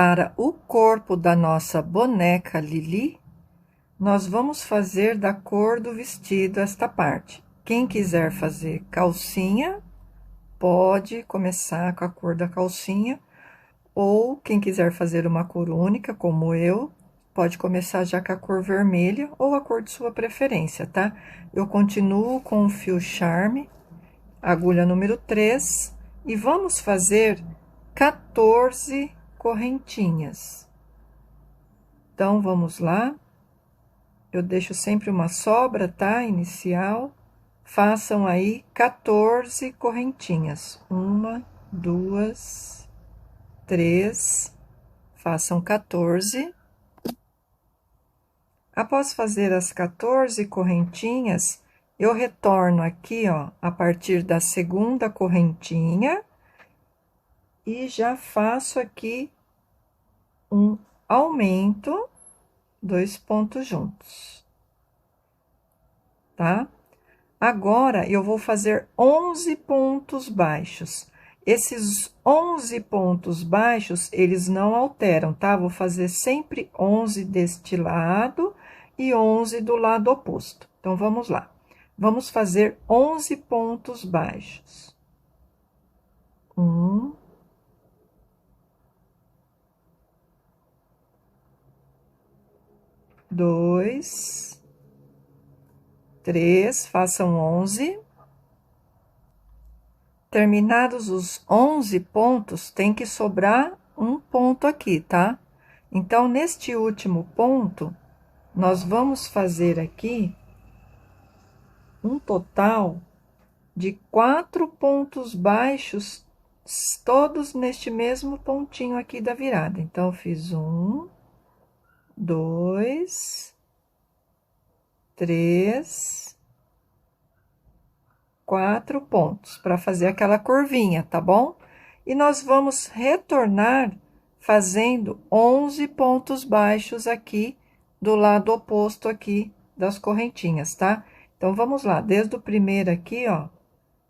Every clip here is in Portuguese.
Para o corpo da nossa boneca Lili, nós vamos fazer da cor do vestido esta parte. Quem quiser fazer calcinha, pode começar com a cor da calcinha, ou quem quiser fazer uma cor única, como eu, pode começar já com a cor vermelha ou a cor de sua preferência, tá? Eu continuo com o fio charme, agulha número 3, e vamos fazer 14 correntinhas. Então, vamos lá. Eu deixo sempre uma sobra, tá? Inicial. Façam aí 14 correntinhas. 1, 2, 3. Façam 14. Após fazer as 14 correntinhas, eu retorno aqui, ó, a partir da segunda correntinha e já faço aqui um aumento, 2 pontos juntos, tá? Agora, eu vou fazer 11 pontos baixos. Esses 11 pontos baixos, eles não alteram, tá? Vou fazer sempre 11 deste lado e 11 do lado oposto. Então, vamos lá. Vamos fazer 11 pontos baixos. 1, 2, 3, façam 11. Terminados os 11 pontos, tem que sobrar um ponto aqui, tá? Então, neste último ponto, nós vamos fazer aqui um total de 4 pontos baixos, todos neste mesmo pontinho aqui da virada. Então, eu fiz 1, 2, 3, 4 pontos, para fazer aquela curvinha, tá bom? E nós vamos retornar fazendo 11 pontos baixos aqui, do lado oposto aqui das correntinhas, tá? Então, vamos lá, desde o primeiro aqui, ó,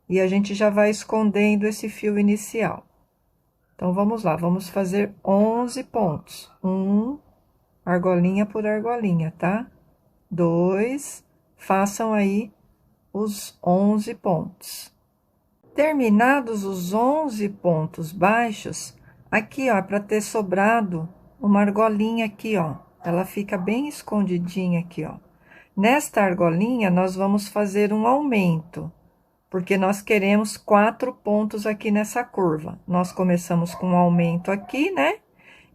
e a gente já vai escondendo esse fio inicial. Então, vamos lá, vamos fazer 11 pontos. 1, argolinha por argolinha, tá? 2, façam aí os 11 pontos. Terminados os 11 pontos baixos, aqui, ó, para ter sobrado uma argolinha aqui, ó. Ela fica bem escondidinha aqui, ó. Nesta argolinha, nós vamos fazer um aumento, porque nós queremos 4 pontos aqui nessa curva. Nós começamos com um aumento aqui, né?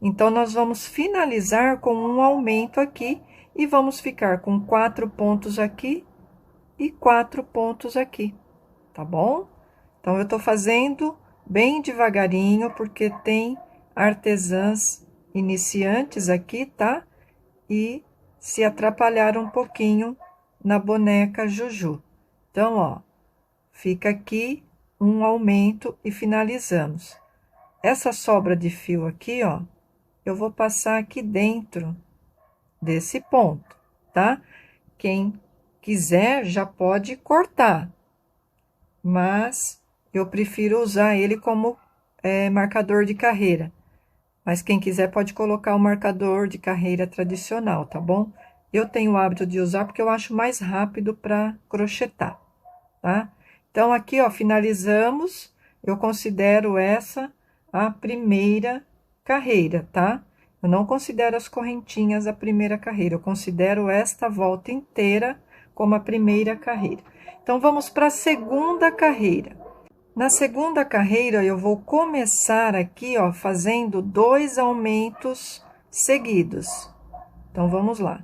Então, nós vamos finalizar com um aumento aqui e vamos ficar com 4 pontos aqui e 4 pontos aqui, tá bom? Então, eu tô fazendo bem devagarinho, porque tem artesãs iniciantes aqui, tá? E se atrapalharam um pouquinho na boneca Juju. Então, ó, fica aqui um aumento e finalizamos. Essa sobra de fio aqui, ó, eu vou passar aqui dentro desse ponto, tá? Quem quiser já pode cortar, mas eu prefiro usar ele como marcador de carreira. Mas quem quiser pode colocar o marcador de carreira tradicional, tá bom? Eu tenho o hábito de usar porque eu acho mais rápido para crochetar, tá? Então, aqui, ó, finalizamos. Eu considero essa a primeira carreira, tá? Eu não considero as correntinhas a primeira carreira, eu considero esta volta inteira como a primeira carreira. Então, vamos para a segunda carreira. Na segunda carreira, eu vou começar aqui, ó, fazendo 2 aumentos seguidos. Então, vamos lá.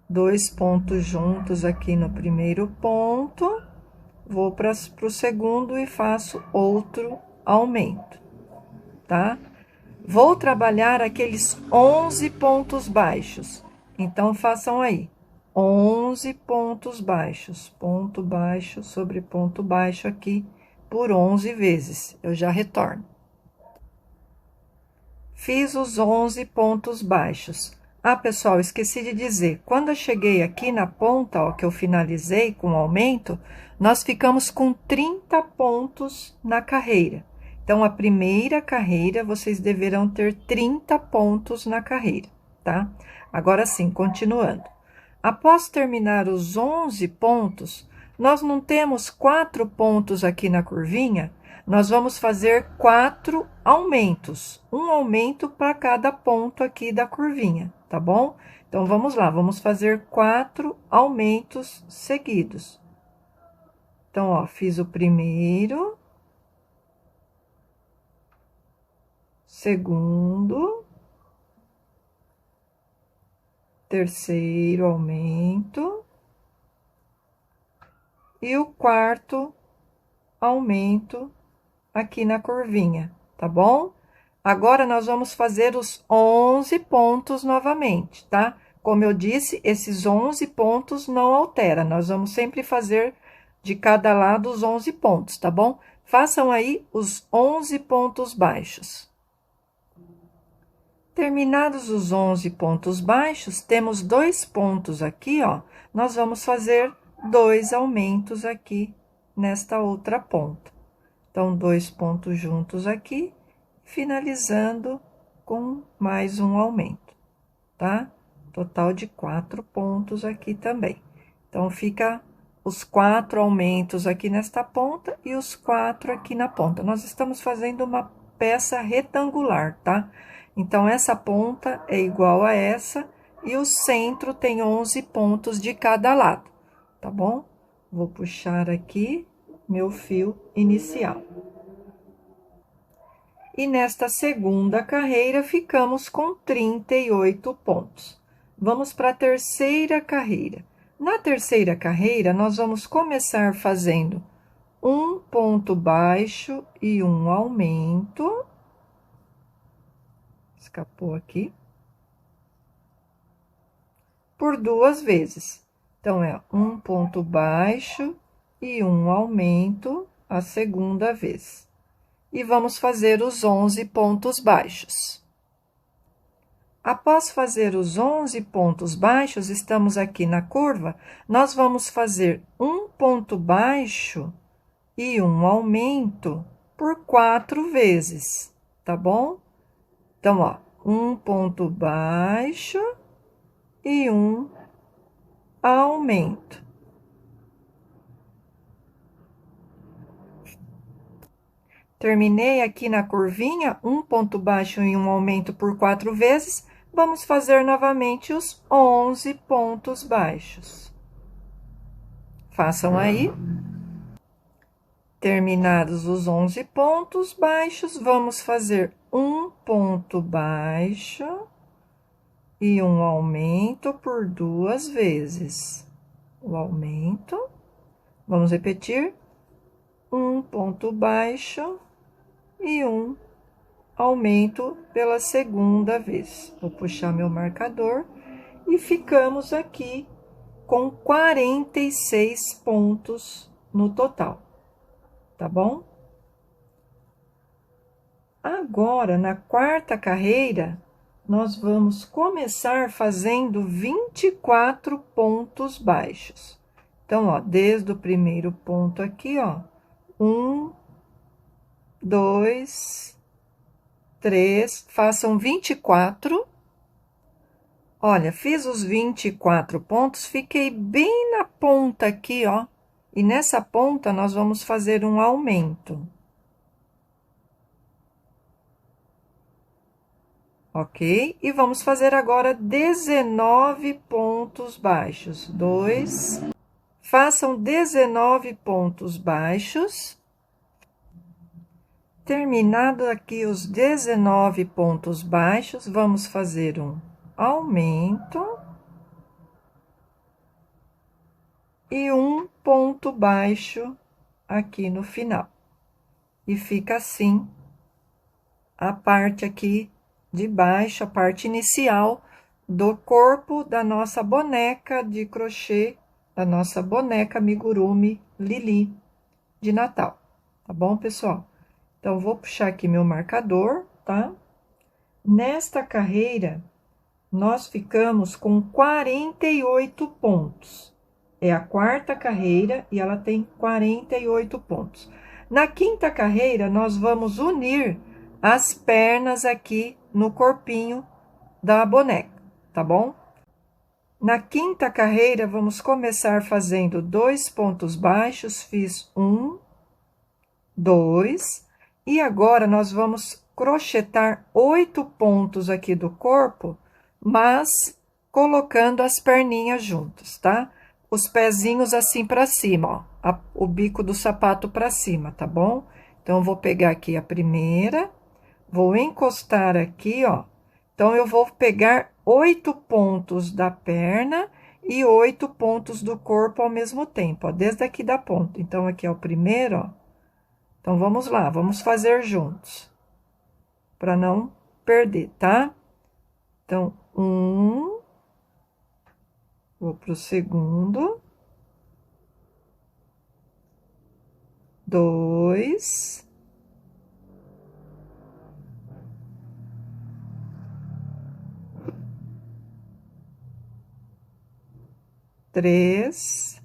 2 pontos juntos aqui no primeiro ponto, vou para o segundo e faço outro aumento, tá? Vou trabalhar aqueles 11 pontos baixos, então, façam aí. 11 pontos baixos, ponto baixo sobre ponto baixo aqui, por 11 vezes, eu já retorno. Fiz os 11 pontos baixos. Ah, pessoal, esqueci de dizer, quando eu cheguei aqui na ponta, ó, que eu finalizei com o aumento, nós ficamos com 30 pontos na carreira. Então, a primeira carreira, vocês deverão ter 30 pontos na carreira, tá? Agora sim, continuando. Após terminar os 11 pontos, nós não temos 4 pontos aqui na curvinha? Nós vamos fazer 4 aumentos, um aumento para cada ponto aqui da curvinha, tá bom? Então, vamos lá, vamos fazer 4 aumentos seguidos. Então, ó, fiz o primeiro, segundo, terceiro aumento e o quarto aumento aqui na curvinha, tá bom? Agora, nós vamos fazer os 11 pontos novamente, tá? Como eu disse, esses 11 pontos não altera, nós vamos sempre fazer de cada lado os 11 pontos, tá bom? Façam aí os 11 pontos baixos. Terminados os 11 pontos baixos, temos 2 pontos aqui, ó. Nós vamos fazer 2 aumentos aqui nesta outra ponta. Então, 2 pontos juntos aqui, finalizando com mais um aumento, tá? Total de 4 pontos aqui também. Então, fica os 4 aumentos aqui nesta ponta e os 4 aqui na ponta. Nós estamos fazendo uma peça retangular, tá? Então, essa ponta é igual a essa e o centro tem 11 pontos de cada lado, tá bom? Vou puxar aqui meu fio inicial. E nesta segunda carreira, ficamos com 38 pontos. Vamos para a terceira carreira. Na terceira carreira, nós vamos começar fazendo um ponto baixo e um aumento. Escapou aqui. Por 2 vezes. Então, é um ponto baixo e um aumento a segunda vez. E vamos fazer os 11 pontos baixos. Após fazer os 11 pontos baixos, estamos aqui na curva, nós vamos fazer um ponto baixo e um aumento por 4 vezes, tá bom? Então, ó, um ponto baixo e um aumento. Terminei aqui na curvinha, um ponto baixo e um aumento por 4 vezes. Vamos fazer novamente os 11 pontos baixos. Façam aí. Terminados os 11 pontos baixos, vamos fazer um ponto baixo e um aumento por 2 vezes. O aumento, vamos repetir, um ponto baixo e um aumento pela segunda vez. Vou puxar meu marcador e ficamos aqui com 46 pontos no total, tá bom? Agora, na quarta carreira, nós vamos começar fazendo 24 pontos baixos. Então, ó, desde o primeiro ponto aqui, ó, 1, 2, 3, façam 24. Olha, fiz os 24 pontos, fiquei bem na ponta aqui, ó. E nessa ponta, nós vamos fazer um aumento. Ok? E vamos fazer agora 19 pontos baixos. 2. Façam 19 pontos baixos. Terminado aqui os 19 pontos baixos, vamos fazer um aumento e um ponto baixo aqui no final. E fica assim a parte aqui de baixo, a parte inicial do corpo da nossa boneca de crochê, da nossa boneca amigurumi Lili de Natal. Tá bom, pessoal? Então, vou puxar aqui meu marcador, tá? Nesta carreira, nós ficamos com 48 pontos. É a quarta carreira e ela tem 48 pontos. Na quinta carreira, nós vamos unir as pernas aqui no corpinho da boneca, tá bom? Na quinta carreira, vamos começar fazendo 2 pontos baixos, fiz 1, 2, e agora nós vamos crochetar 8 pontos aqui do corpo, mas colocando as perninhas juntas, tá? Os pezinhos assim para cima, ó, o bico do sapato para cima, tá bom? Então, eu vou pegar aqui a primeira, vou encostar aqui, ó. Então, eu vou pegar 8 pontos da perna e 8 pontos do corpo ao mesmo tempo, ó, desde aqui da ponta. Então, aqui é o primeiro, ó. Então, vamos lá, vamos fazer juntos, para não perder, tá? Então, vou pro segundo, 2, 3,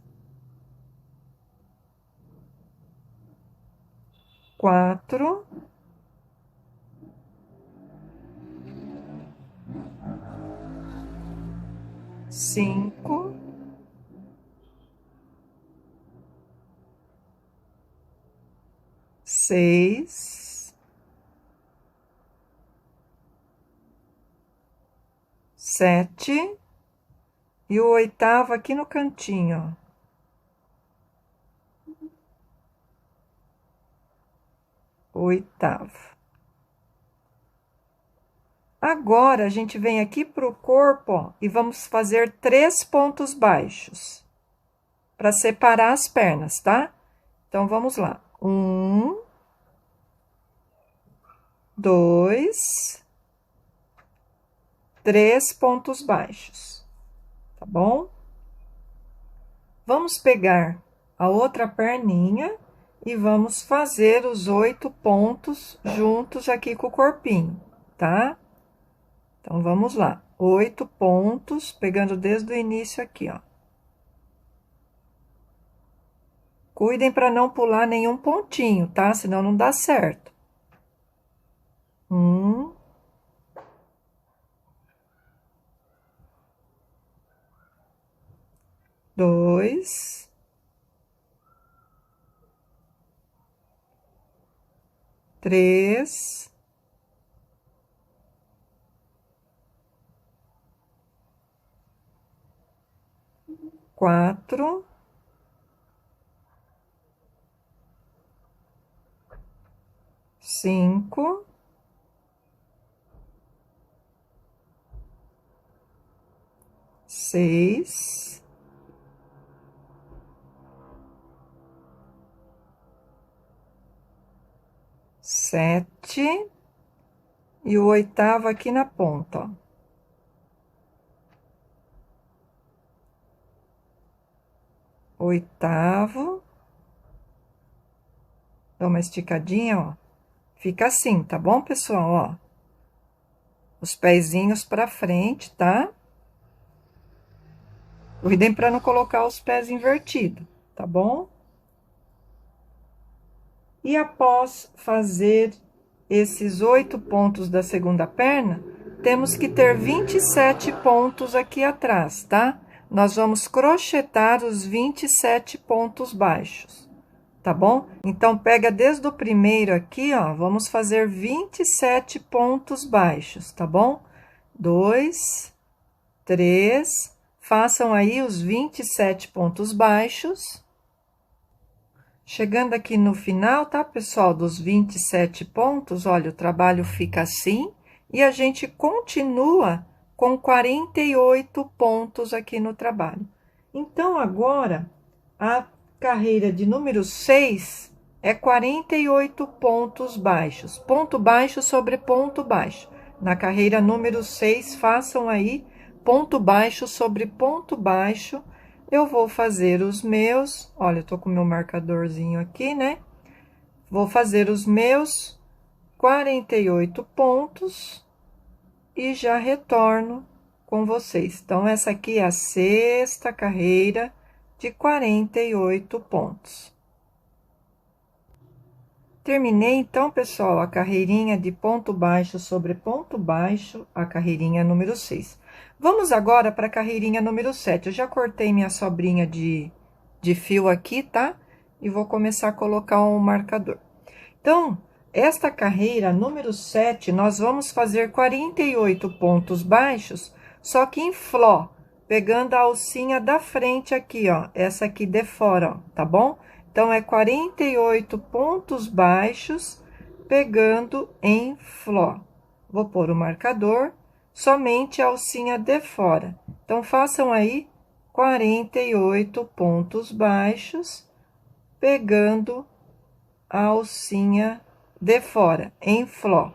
4, 5, 6, 7 e o oitavo aqui no cantinho, ó. Oitavo. Agora, a gente vem aqui pro corpo, ó, e vamos fazer 3 pontos baixos, para separar as pernas, tá? Então, vamos lá. 1, 2, 3 pontos baixos, tá bom? Vamos pegar a outra perninha e vamos fazer os 8 pontos juntos aqui com o corpinho, tá? Então, vamos lá. 8 pontos, pegando desde o início aqui, ó. Cuidem para não pular nenhum pontinho, tá? Senão não dá certo. 1, 2, 3, 4, 5, 6, 7 e o oitavo aqui na ponta, ó. Oitavo. Dá uma esticadinha, ó. Fica assim, tá bom, pessoal? Ó. Os pezinhos pra frente, tá? Cuidem para não colocar os pés invertidos, tá bom? E após fazer esses 8 pontos da segunda perna, temos que ter 27 pontos aqui atrás, tá? Nós vamos crochetar os 27 pontos baixos, tá bom? Então, pega desde o primeiro aqui, ó, vamos fazer 27 pontos baixos, tá bom? 2, 3, façam aí os 27 pontos baixos. Chegando aqui no final, tá, pessoal, dos 27 pontos, olha, o trabalho fica assim, e a gente continua com 48 pontos aqui no trabalho. Então, agora, a carreira de número 6 é 48 pontos baixos, ponto baixo sobre ponto baixo. Na carreira número 6, façam aí ponto baixo sobre ponto baixo. Eu vou fazer os meus, olha, eu tô com meu marcadorzinho aqui, né? Vou fazer os meus 48 pontos e já retorno com vocês. Então, essa aqui é a sexta carreira de 48 pontos. Terminei, então, pessoal, a carreirinha de ponto baixo sobre ponto baixo, a carreirinha número 6. Vamos agora para a carreirinha número 7. Eu já cortei minha sobrinha de fio aqui, tá? E vou começar a colocar um marcador. Então, esta carreira número 7, nós vamos fazer 48 pontos baixos, só que em fló, pegando a alcinha da frente aqui, ó, essa aqui de fora, ó, tá bom? Então, é 48 pontos baixos, pegando em fló. Vou pôr o marcador, somente a alcinha de fora. Então, façam aí 48 pontos baixos, pegando a alcinha de fora, em fló,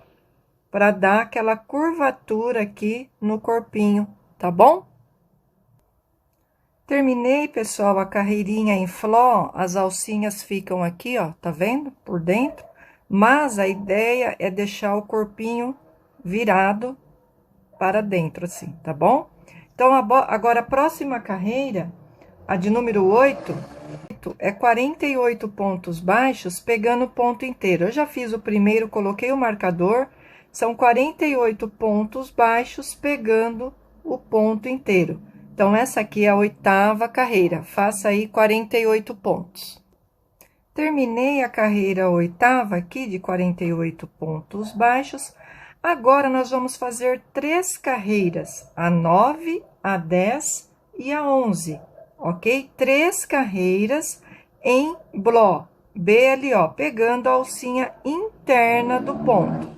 para dar aquela curvatura aqui no corpinho, tá bom? Terminei, pessoal, a carreirinha em fló, as alcinhas ficam aqui, ó, tá vendo? Por dentro, mas a ideia é deixar o corpinho virado para dentro, assim, tá bom? Então, agora, a próxima carreira, a de número 8, é 48 pontos baixos, pegando o ponto inteiro. Eu já fiz o primeiro, coloquei o marcador, são 48 pontos baixos, pegando o ponto inteiro. Então, essa aqui é a 8ª carreira, faça aí 48 pontos. Terminei a carreira 8ª aqui, de 48 pontos baixos. Agora, nós vamos fazer 3 carreiras, a 9, a 10 e a 11, ok? 3 carreiras em BLO, pegando a alcinha interna do ponto.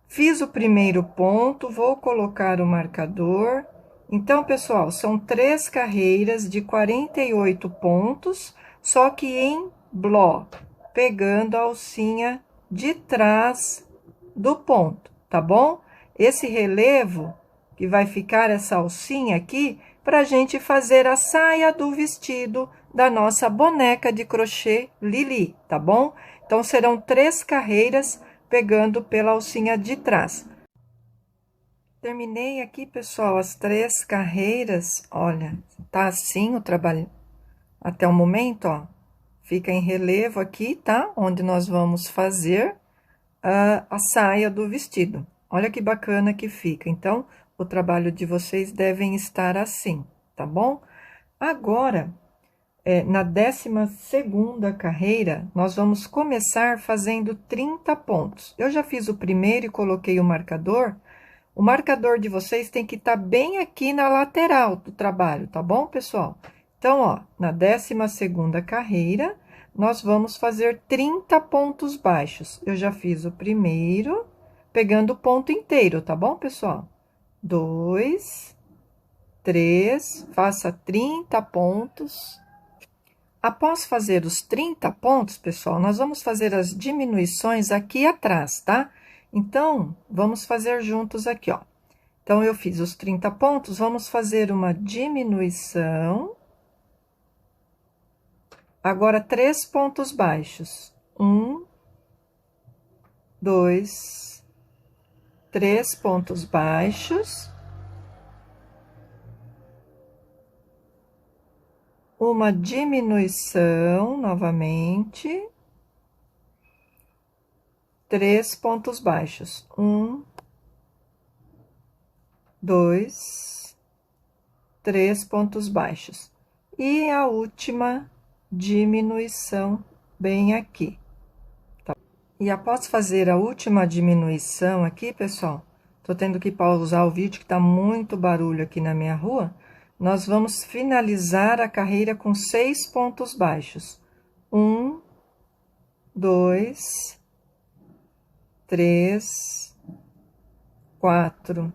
Fiz o primeiro ponto, vou colocar o marcador. Então, pessoal, são 3 carreiras de 48 pontos, só que em BLO, pegando a alcinha de trás do ponto, tá bom? Esse relevo que vai ficar essa alcinha aqui, para a gente fazer a saia do vestido da nossa boneca de crochê Lili, tá bom? Então, serão 3 carreiras pegando pela alcinha de trás. Terminei aqui, pessoal, as 3 carreiras, olha, tá assim o trabalho até o momento, ó, fica em relevo aqui, tá? Onde nós vamos fazer a saia do vestido. Olha que bacana que fica. Então, o trabalho de vocês devem estar assim, tá bom? Agora, na 12ª carreira, nós vamos começar fazendo 30 pontos. Eu já fiz o primeiro e coloquei o marcador. O marcador de vocês tem que estar bem aqui na lateral do trabalho, tá bom, pessoal? Então, ó, na 12ª carreira, nós vamos fazer 30 pontos baixos. Eu já fiz o primeiro, pegando o ponto inteiro, tá bom, pessoal? 2, 3, faça 30 pontos. Após fazer os 30 pontos, pessoal, nós vamos fazer as diminuições aqui atrás, tá? Então, vamos fazer juntos aqui, ó. Então, eu fiz os 30 pontos, vamos fazer uma diminuição. Agora, 3 pontos baixos. 1, 2, 3 pontos baixos. Uma diminuição novamente. 3 pontos baixos. 1, 2, 3 pontos baixos. E a última diminuição bem aqui. Tá? E após fazer a última diminuição aqui, pessoal, tô tendo que pausar o vídeo que tá muito barulho aqui na minha rua. Nós vamos finalizar a carreira com 6 pontos baixos. 1, 2, 3, 4,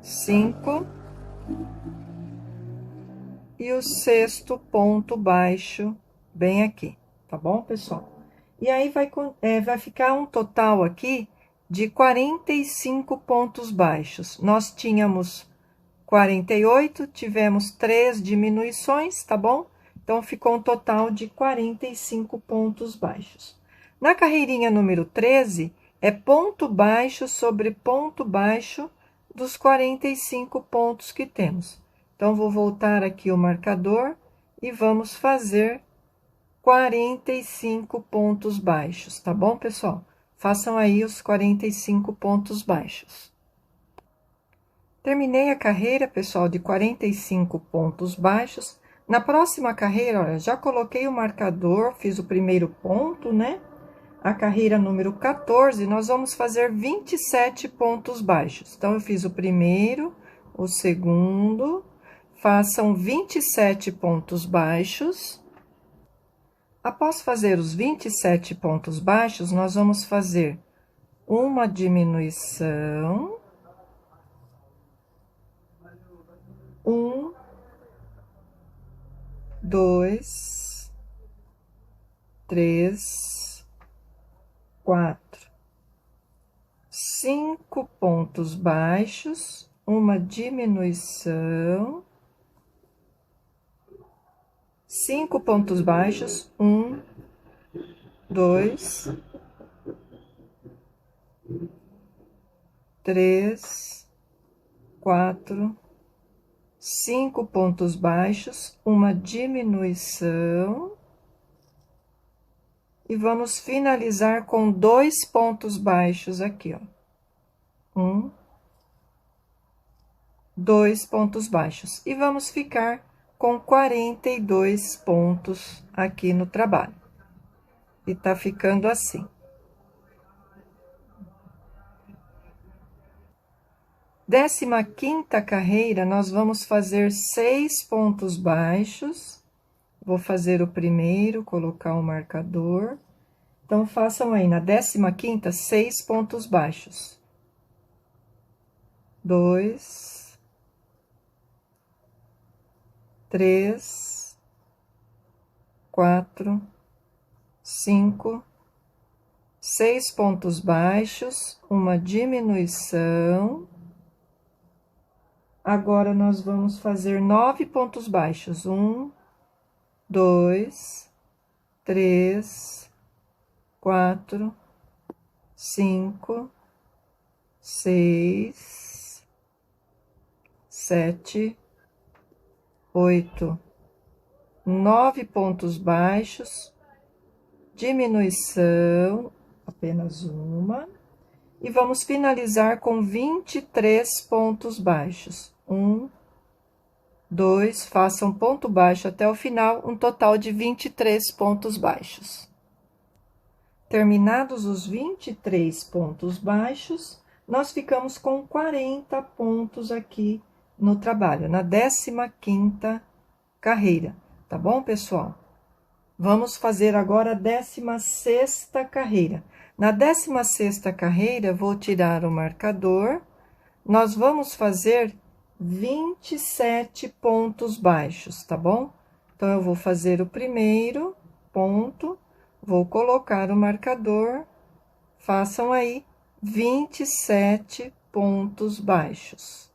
5 e o 6º ponto baixo bem aqui, tá bom, pessoal? E aí vai ficar um total aqui de 45 pontos baixos. Nós tínhamos 48, tivemos 3 diminuições, tá bom? Então, ficou um total de 45 pontos baixos. Na carreirinha número 13, é ponto baixo sobre ponto baixo dos 45 pontos que temos. Então, vou voltar aqui o marcador e vamos fazer 45 pontos baixos, tá bom, pessoal? Façam aí os 45 pontos baixos. Terminei a carreira, pessoal, de 45 pontos baixos. Na próxima carreira, olha, já coloquei o marcador, fiz o primeiro ponto, né? A carreira número 14, nós vamos fazer 27 pontos baixos. Então, eu fiz o primeiro, o segundo, façam 27 pontos baixos. Após fazer os 27 pontos baixos, nós vamos fazer uma diminuição, 1, 2, 3, 4, 5 pontos baixos, uma diminuição, 5 pontos baixos, 1, 2, 3, 4, 5 pontos baixos, uma diminuição, e vamos finalizar com 2 pontos baixos aqui, ó. 2 pontos baixos. E vamos ficar com 42 pontos aqui no trabalho. E tá ficando assim. 15ª carreira, nós vamos fazer 6 pontos baixos. Vou fazer o primeiro, colocar o marcador. Então, façam aí na 15ª, 6 pontos baixos. 2, 3, 4, 5, 6 pontos baixos, uma diminuição. Agora, nós vamos fazer 9 pontos baixos. 1, 2, 3, 4, 5, 6, 7, 8, 9 pontos baixos, diminuição, apenas uma, e vamos finalizar com 23 pontos baixos. 1, 2, façam ponto baixo até o final, um total de 23 pontos baixos. Terminados os 23 pontos baixos, nós ficamos com 40 pontos aqui no trabalho, na 15ª carreira, tá bom, pessoal? Vamos fazer agora a 16ª carreira. Na 16ª carreira, vou tirar o marcador, nós vamos fazer 27 pontos baixos, tá bom? Então, eu vou fazer o primeiro ponto, vou colocar o marcador, façam aí 27 pontos baixos.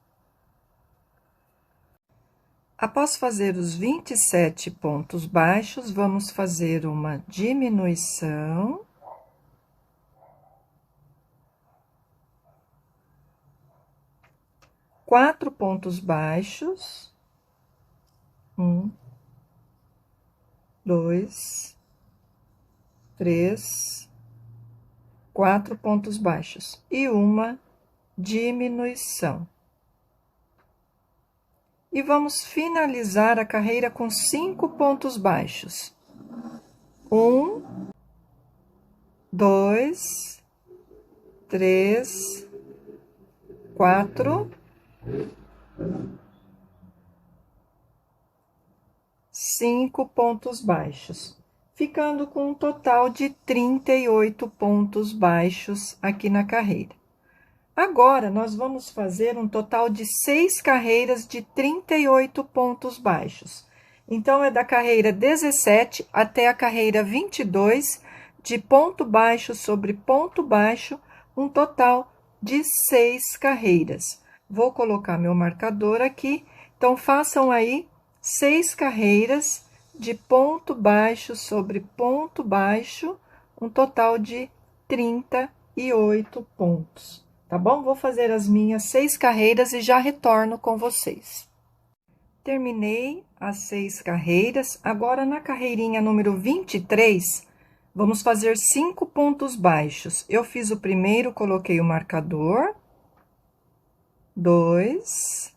Após fazer os 27 pontos baixos, vamos fazer uma diminuição. Quatro pontos baixos. 1, 2, 3, 4 pontos baixos. E uma diminuição. E vamos finalizar a carreira com 5 pontos baixos. 1, 2, 3, 4, 5 pontos baixos, ficando com um total de 38 pontos baixos aqui na carreira. Agora, nós vamos fazer um total de 6 carreiras de 38 pontos baixos. Então, é da carreira 17 até a carreira 22, de ponto baixo sobre ponto baixo, um total de 6 carreiras. Vou colocar meu marcador aqui, então, façam aí 6 carreiras de ponto baixo sobre ponto baixo, um total de 38 pontos. Tá bom? Vou fazer as minhas 6 carreiras e já retorno com vocês. Terminei as 6 carreiras. Agora, na carreirinha número 23, vamos fazer 5 pontos baixos. Eu fiz o primeiro, coloquei o marcador. 2,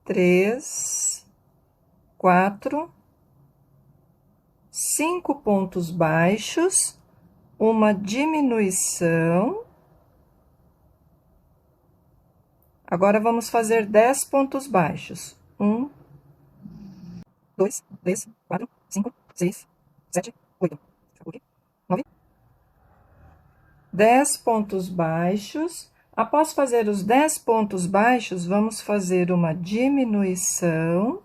3, 4, 5 pontos baixos, uma diminuição. Agora, vamos fazer 10 pontos baixos. 1, 2, 3, 4, 5, 6, 7, 8, 9. 10 pontos baixos. Após fazer os 10 pontos baixos, vamos fazer uma diminuição.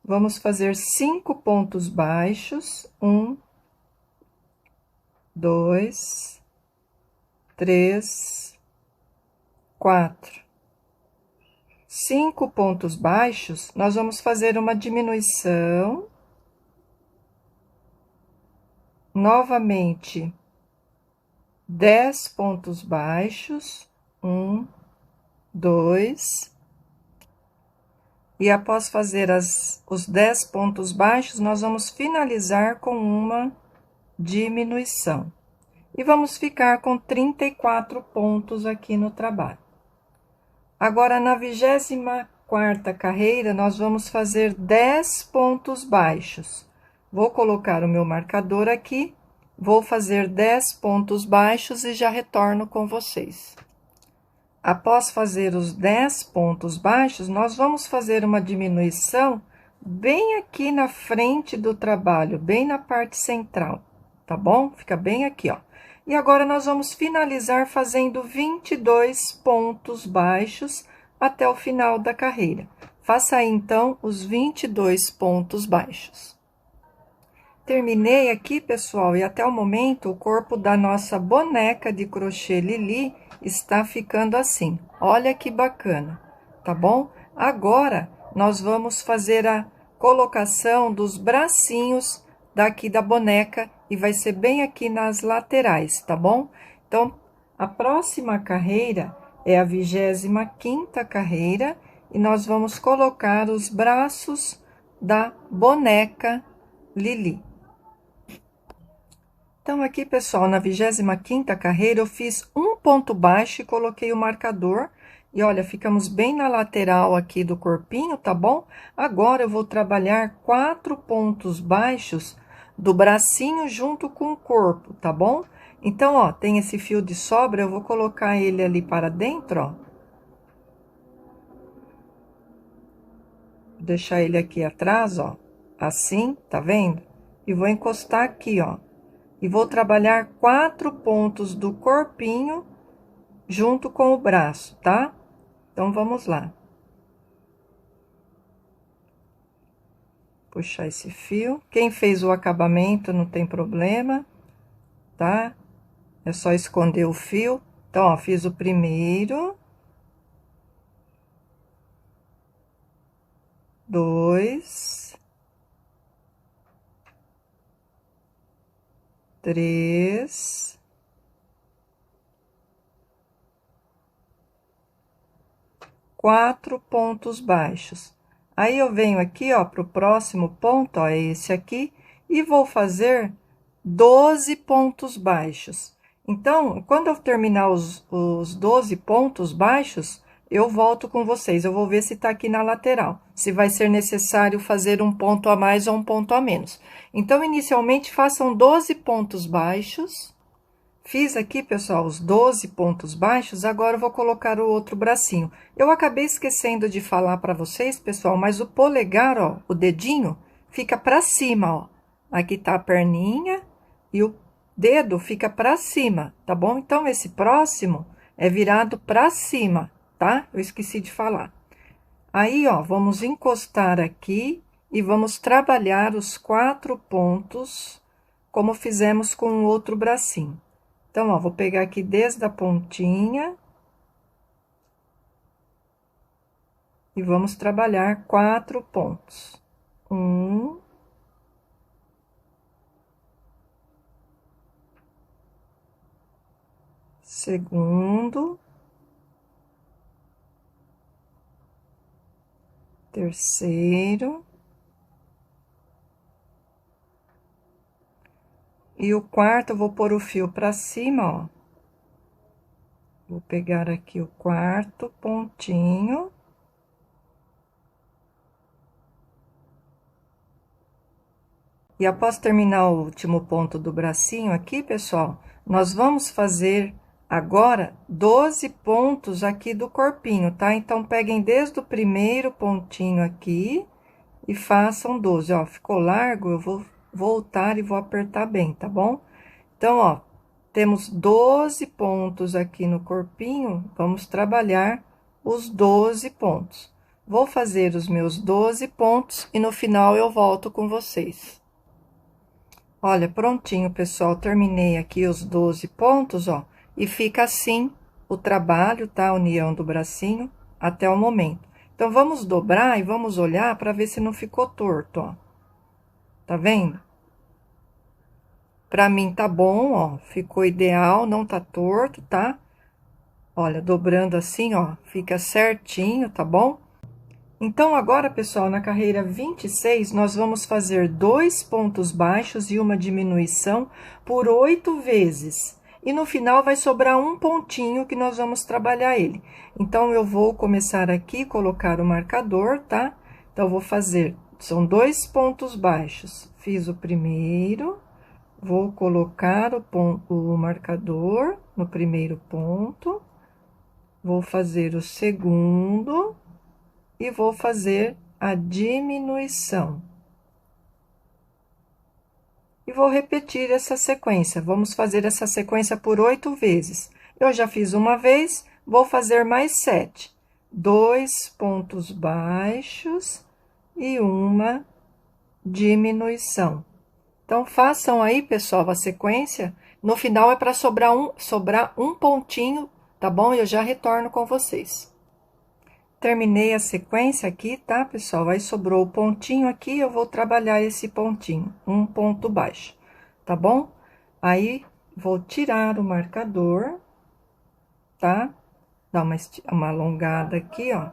Vamos fazer 5 pontos baixos. 1, 2, 3, 4. 5 pontos baixos, nós vamos fazer uma diminuição. Novamente, 10 pontos baixos. 1, 2. E após fazer os 10 pontos baixos, nós vamos finalizar com uma diminuição. E vamos ficar com 34 pontos aqui no trabalho. Agora, na 24ª carreira, nós vamos fazer 10 pontos baixos. Vou colocar o meu marcador aqui, vou fazer 10 pontos baixos e já retorno com vocês. Após fazer os 10 pontos baixos, nós vamos fazer uma diminuição bem aqui na frente do trabalho, bem na parte central, tá bom? Fica bem aqui, ó. E agora, nós vamos finalizar fazendo 22 pontos baixos até o final da carreira. Faça aí, então, os 22 pontos baixos. Terminei aqui, pessoal, e até o momento, o corpo da nossa boneca de crochê Lili está ficando assim. Olha que bacana, tá bom? Agora, nós vamos fazer a colocação dos bracinhos daqui da boneca e vai ser bem aqui nas laterais, tá bom? Então, a próxima carreira é a 25ª carreira e nós vamos colocar os braços da boneca Lili. Então, aqui, pessoal, na 25ª carreira, eu fiz um ponto baixo e coloquei o marcador. E olha, ficamos bem na lateral aqui do corpinho, tá bom? Agora, eu vou trabalhar 4 pontos baixos do bracinho junto com o corpo, tá bom? Então, ó, tem esse fio de sobra, eu vou colocar ele ali para dentro, ó. Vou deixar ele aqui atrás, ó, assim, tá vendo? E vou encostar aqui, ó. E vou trabalhar 4 pontos do corpinho junto com o braço, tá? Então, vamos lá. Puxar esse fio. Quem fez o acabamento não tem problema, tá? É só esconder o fio. Então, ó, fiz o primeiro. 2. 3. 4 pontos baixos. Aí, eu venho aqui, ó, pro próximo ponto, ó, é esse aqui, e vou fazer 12 pontos baixos. Então, quando eu terminar os 12 pontos baixos, eu volto com vocês. Eu vou ver se tá aqui na lateral, se vai ser necessário fazer um ponto a mais ou um ponto a menos. Então, inicialmente, façam 12 pontos baixos. Fiz aqui, pessoal, os 12 pontos baixos, agora eu vou colocar o outro bracinho. Eu acabei esquecendo de falar para vocês, pessoal, mas o polegar, ó, o dedinho, fica para cima, ó. Aqui tá a perninha e o dedo fica para cima, tá bom? Então, esse próximo é virado para cima, tá? Eu esqueci de falar. Aí, ó, vamos encostar aqui e vamos trabalhar os 4 pontos, como fizemos com o outro bracinho. Então, ó, vou pegar aqui desde a pontinha e vamos trabalhar 4 pontos. 1, segundo, terceiro. E o quarto, eu vou pôr o fio pra cima, ó. Vou pegar aqui o quarto pontinho. E após terminar o último ponto do bracinho aqui, pessoal, nós vamos fazer agora 12 pontos aqui do corpinho, tá? Então, peguem desde o primeiro pontinho aqui e façam 12, ó. Ficou largo, eu vou voltar e vou apertar bem, tá bom? Então, ó, temos 12 pontos aqui no corpinho, vamos trabalhar os 12 pontos. Vou fazer os meus 12 pontos e no final eu volto com vocês. Olha, prontinho, pessoal, terminei aqui os 12 pontos, ó, e fica assim o trabalho, tá? A união do bracinho até o momento. Então, vamos dobrar e vamos olhar para ver se não ficou torto, ó. Tá vendo? Pra mim tá bom, ó, ficou ideal, não tá torto, tá? Olha, dobrando assim, ó, fica certinho, tá bom? Então, agora, pessoal, na carreira 26, nós vamos fazer 2 pontos baixos e uma diminuição por 8 vezes. E no final vai sobrar um pontinho que nós vamos trabalhar ele. Então, eu vou começar aqui, colocar o marcador, tá? Então, eu vou fazer, são 2 pontos baixos. Fiz o primeiro, vou colocar o marcador no primeiro ponto, vou fazer o segundo e vou fazer a diminuição. E vou repetir essa sequência. Vamos fazer essa sequência por 8 vezes. Eu já fiz uma vez, vou fazer mais 7. 2 pontos baixos e uma diminuição. Então, façam aí, pessoal, a sequência. No final é para sobrar um pontinho, tá bom? Eu já retorno com vocês. Terminei a sequência aqui, tá, pessoal? Aí sobrou o pontinho aqui, eu vou trabalhar esse pontinho, um ponto baixo, tá bom? Aí, vou tirar o marcador, tá? Dar uma alongada aqui, ó.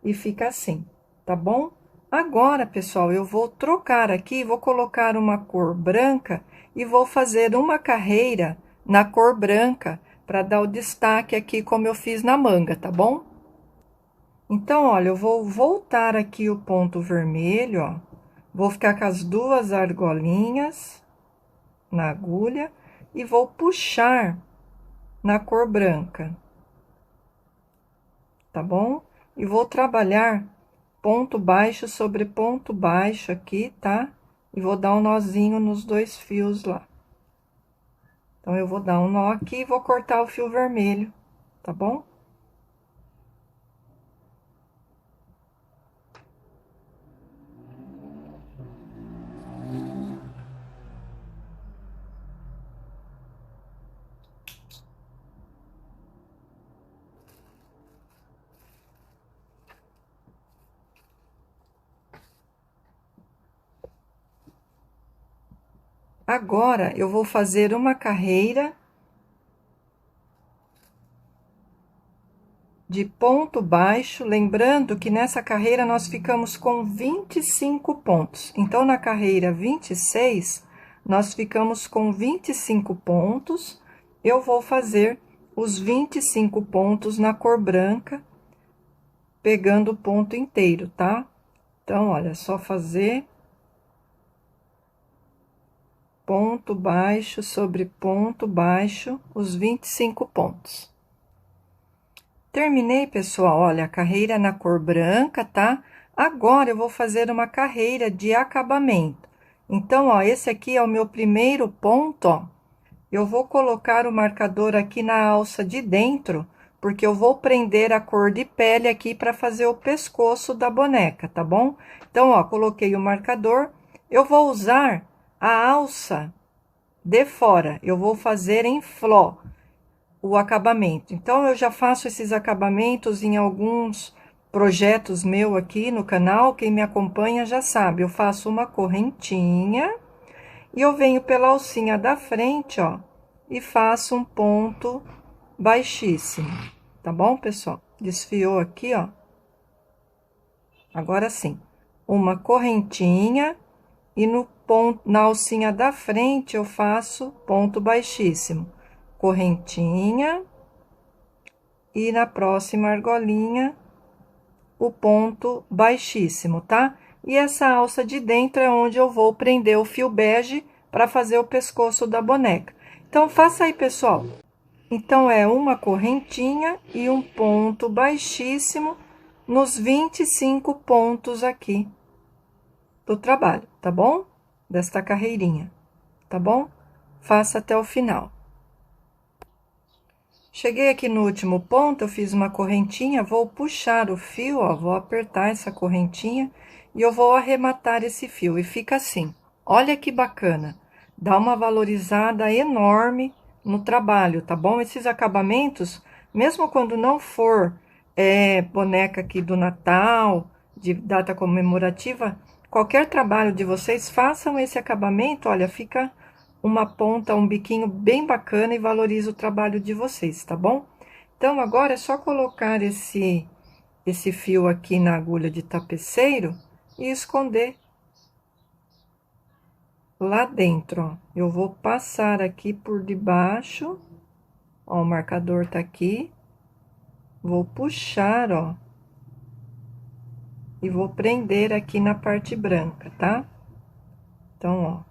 E fica assim, tá bom? Agora, pessoal, eu vou trocar aqui, vou colocar uma cor branca e vou fazer uma carreira na cor branca, para dar o destaque aqui, como eu fiz na manga, tá bom? Então, olha, eu vou voltar aqui o ponto vermelho, ó. Vou ficar com as 2 argolinhas na agulha e vou puxar na cor branca. Tá bom? E vou trabalhar ponto baixo sobre ponto baixo aqui, tá? E vou dar um nozinho nos 2 fios lá. Então, eu vou dar um nó aqui e vou cortar o fio vermelho, tá bom? Agora, eu vou fazer uma carreira de ponto baixo, lembrando que nessa carreira nós ficamos com 25 pontos. Então, na carreira 26, nós ficamos com 25 pontos. Eu vou fazer os 25 pontos na cor branca, pegando o ponto inteiro, tá? Então, olha, só fazer ponto baixo sobre ponto baixo, os 25 pontos. Terminei, pessoal, olha, a carreira na cor branca, tá? Agora, eu vou fazer uma carreira de acabamento. Então, ó, esse aqui é o meu primeiro ponto, ó. Eu vou colocar o marcador aqui na alça de dentro, porque eu vou prender a cor de pele aqui para fazer o pescoço da boneca, tá bom? Então, ó, coloquei o marcador, eu vou usar a alça de fora, eu vou fazer em fló o acabamento. Então, eu já faço esses acabamentos em alguns projetos meu aqui no canal, quem me acompanha já sabe, eu faço uma correntinha e eu venho pela alcinha da frente, ó, e faço um ponto baixíssimo. tá bom, pessoal? Desfiou aqui, ó. Agora sim, uma correntinha e no ponto, na alcinha da frente eu faço ponto baixíssimo, correntinha e na próxima argolinha o ponto baixíssimo, tá? E essa alça de dentro é onde eu vou prender o fio bege para fazer o pescoço da boneca. Então, faça aí, pessoal. Então, é uma correntinha e um ponto baixíssimo nos 25 pontos aqui do trabalho, tá bom? Desta carreirinha, tá bom? Faça até o final. Cheguei aqui no último ponto, eu fiz uma correntinha, vou puxar o fio, ó, vou apertar essa correntinha e eu vou arrematar esse fio. E fica assim, olha que bacana, dá uma valorizada enorme no trabalho, tá bom? Esses acabamentos, mesmo quando não for boneca aqui do Natal, de data comemorativa, qualquer trabalho de vocês, façam esse acabamento, olha, fica uma ponta, um biquinho bem bacana e valoriza o trabalho de vocês, tá bom? Então, agora é só colocar esse fio aqui na agulha de tapeceiro e esconder lá dentro, ó. Eu vou passar aqui por debaixo, ó, o marcador tá aqui, vou puxar, ó, e vou prender aqui na parte branca, tá? Então, ó.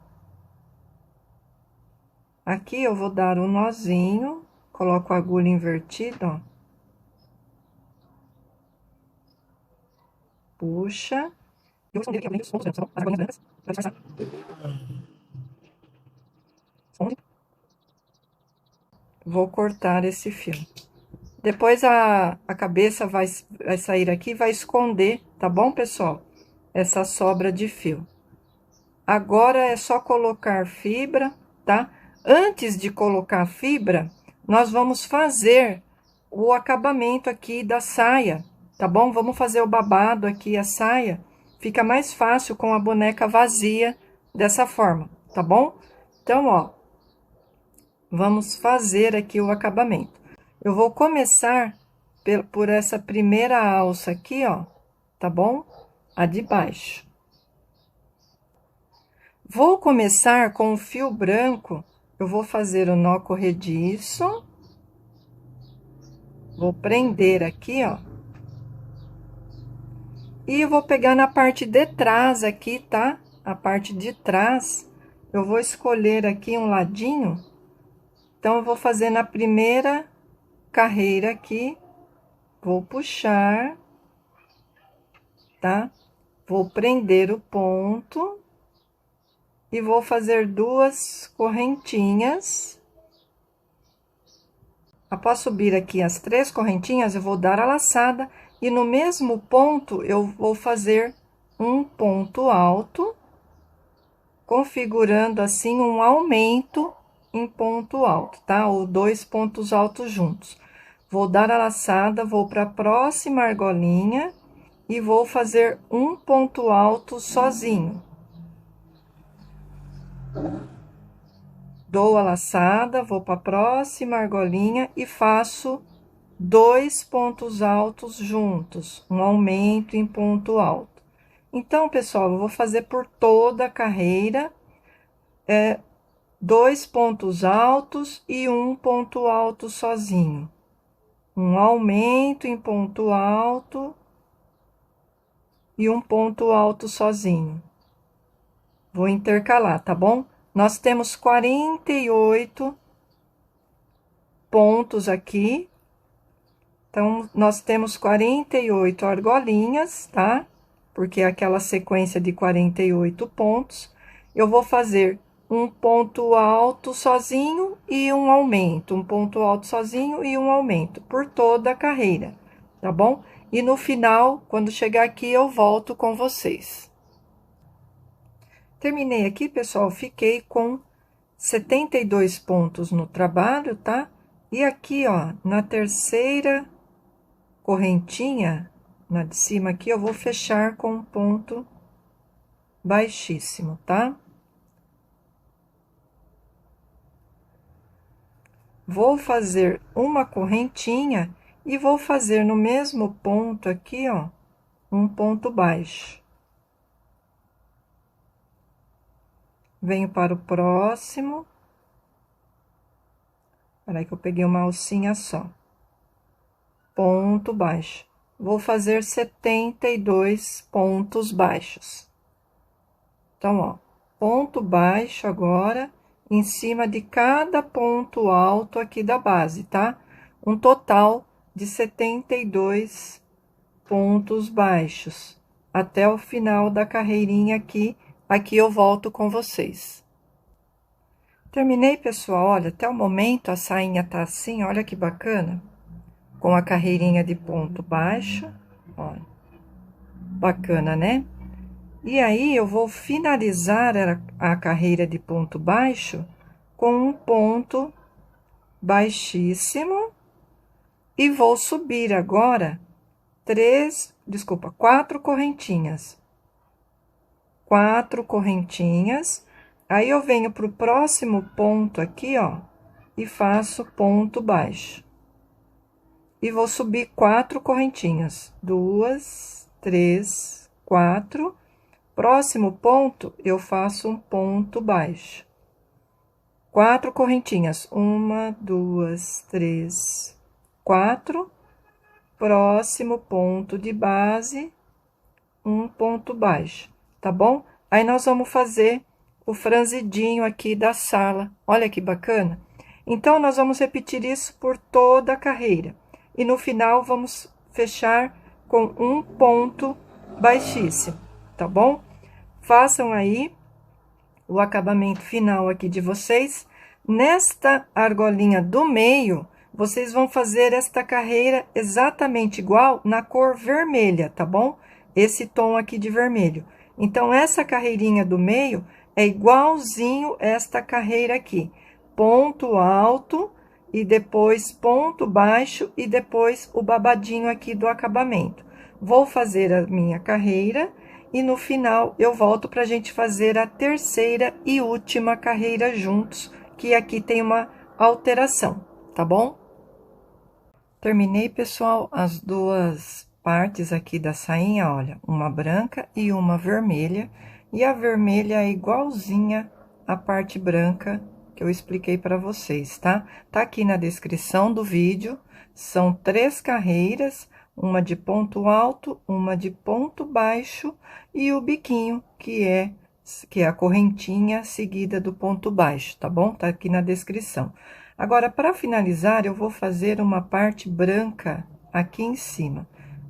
Aqui eu vou dar um nozinho, coloco a agulha invertida, ó. Puxa. Eu vou esconder aqui além dos pontos brancos, tá bom? As agulhas brancas, pra disfarçar. 11. Vou cortar esse fio. Depois a cabeça vai sair aqui, vai esconder, tá bom, pessoal? Essa sobra de fio. Agora é só colocar fibra, tá? Antes de colocar a fibra, nós vamos fazer o acabamento aqui da saia, tá bom? Vamos fazer o babado aqui, a saia. Fica mais fácil com a boneca vazia dessa forma, tá bom? Então, ó, vamos fazer aqui o acabamento. Eu vou começar por essa primeira alça aqui, ó, tá bom? A de baixo. Vou começar com o fio branco, eu vou fazer o nó corrediço, vou prender aqui, ó, e eu vou pegar na parte de trás aqui, tá? A parte de trás, eu vou escolher aqui um ladinho, então, eu vou fazer na primeira carreira aqui, vou puxar, tá? Vou prender o ponto e vou fazer 2 correntinhas. Após subir aqui as 3 correntinhas, eu vou dar a laçada e no mesmo ponto eu vou fazer um ponto alto, configurando assim um aumento em ponto alto, tá? Ou 2 pontos altos juntos. Vou dar a laçada, vou para a próxima argolinha e vou fazer um ponto alto sozinho. Dou a laçada, vou para a próxima argolinha e faço 2 pontos altos juntos, um aumento em ponto alto. Então, pessoal, eu vou fazer por toda a carreira, 2 pontos altos e um ponto alto sozinho. Um aumento em ponto alto e um ponto alto sozinho. Vou intercalar, tá bom? Nós temos 48 pontos aqui. Então, nós temos 48 argolinhas, tá? Porque é aquela sequência de 48 pontos. Eu vou fazer um ponto alto sozinho e um aumento, um ponto alto sozinho e um aumento por toda a carreira, tá bom? E no final, quando chegar aqui, eu volto com vocês. Terminei aqui, pessoal, fiquei com 72 pontos no trabalho, tá? E aqui, ó, na terceira correntinha, na de cima aqui, eu vou fechar com um ponto baixíssimo, tá? Vou fazer uma correntinha E vou fazer no mesmo ponto aqui, ó, um ponto baixo. Venho para o próximo. Peraí que eu peguei uma alcinha só. Ponto baixo. Vou fazer 72 pontos baixos. Então, ó, ponto baixo agora, em cima de cada ponto alto aqui da base, tá? Um total de 72 pontos baixos, até o final da carreirinha aqui. Aqui eu volto com vocês. Terminei, pessoal, olha, até o momento a sainha tá assim, olha que bacana. Com a carreirinha de ponto baixo, olha. Bacana, né? E aí, eu vou finalizar a carreira de ponto baixo com um ponto baixíssimo. E vou subir agora quatro correntinhas. 4 correntinhas. Aí, eu venho pro próximo ponto aqui, ó, e faço ponto baixo. E vou subir 4 correntinhas. 2, 3, 4. Próximo ponto, eu faço um ponto baixo. 4 correntinhas. 1, 2, 3, 4. Próximo ponto de base, um ponto baixo, tá bom? Aí, nós vamos fazer o franzidinho aqui da sala. Olha que bacana. Então, nós vamos repetir isso por toda a carreira. E no final, vamos fechar com um ponto baixíssimo, tá bom? Façam aí o acabamento final aqui de vocês. Nesta argolinha do meio, vocês vão fazer esta carreira exatamente igual na cor vermelha, tá bom? Esse tom aqui de vermelho. Então, essa carreirinha do meio é igualzinho esta carreira aqui. Ponto alto e depois ponto baixo e depois o babadinho aqui do acabamento. Vou fazer a minha carreira e no final eu volto pra gente fazer a terceira e última carreira juntos, que aqui tem uma alteração, tá bom? Terminei, pessoal, as duas partes aqui da sainha, olha, uma branca e uma vermelha, e a vermelha é igualzinha à parte branca que eu expliquei para vocês, tá? Tá aqui na descrição do vídeo, são 3 carreiras, uma de ponto alto, uma de ponto baixo e o biquinho, que é a correntinha seguida do ponto baixo, tá bom? Tá aqui na descrição. Agora, para finalizar, eu vou fazer uma parte branca aqui em cima,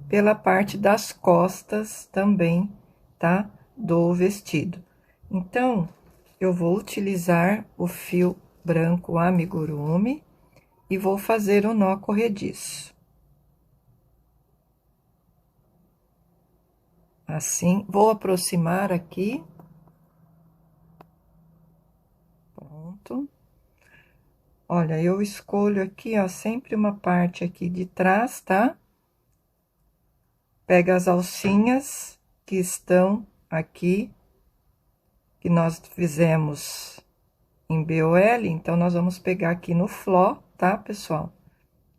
pela parte das costas também, tá? Do vestido. Então, eu vou utilizar o fio branco amigurumi e vou fazer o nó corrediço. Assim, vou aproximar aqui. Pronto. Olha, eu escolho aqui, ó, sempre uma parte aqui de trás, tá? Pega as alcinhas que estão aqui, que nós fizemos em BOL, então, nós vamos pegar aqui no fló, tá, pessoal?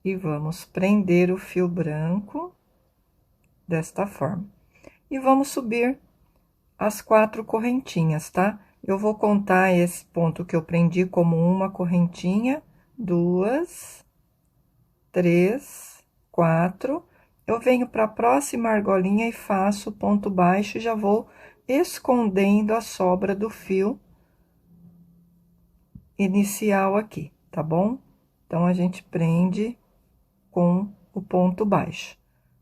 E vamos prender o fio branco desta forma. E vamos subir as 4 correntinhas, tá? Eu vou contar esse ponto que eu prendi como uma correntinha, 2, 3, 4. Eu venho para a próxima argolinha e faço ponto baixo e já vou escondendo a sobra do fio inicial aqui, tá bom? Então, a gente prende com o ponto baixo.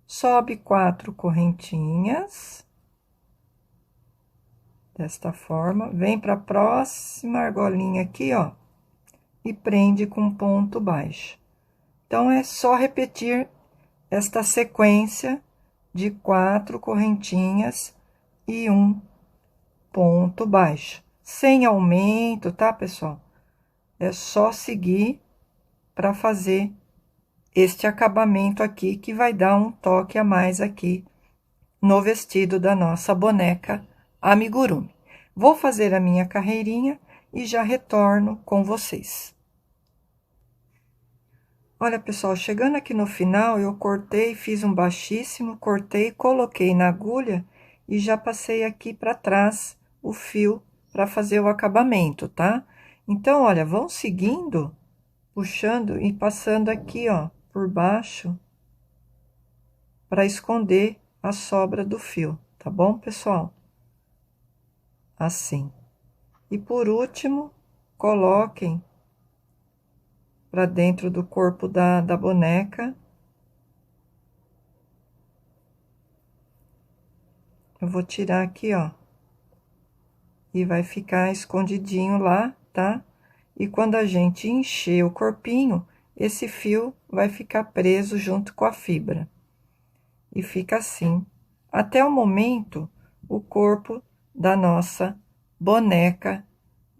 Sobe 4 correntinhas. Desta forma, vem para a próxima argolinha aqui, ó, e prende com ponto baixo. Então, é só repetir esta sequência de 4 correntinhas e um ponto baixo. Sem aumento, tá, pessoal? É só seguir para fazer este acabamento aqui, que vai dar um toque a mais aqui no vestido da nossa boneca amigurumi. Vou fazer a minha carreirinha e já retorno com vocês. Olha, pessoal, chegando aqui no final, eu cortei, fiz um baixíssimo, cortei, coloquei na agulha e já passei aqui para trás o fio para fazer o acabamento, tá? Então, olha, vão seguindo, puxando e passando aqui, ó, por baixo, para esconder a sobra do fio, tá bom, pessoal? Assim. E por último, coloquem para dentro do corpo da boneca. Eu vou tirar aqui, ó. E vai ficar escondidinho lá, tá? E quando a gente encher o corpinho, esse fio vai ficar preso junto com a fibra. E fica assim, até o momento, o corpo da nossa boneca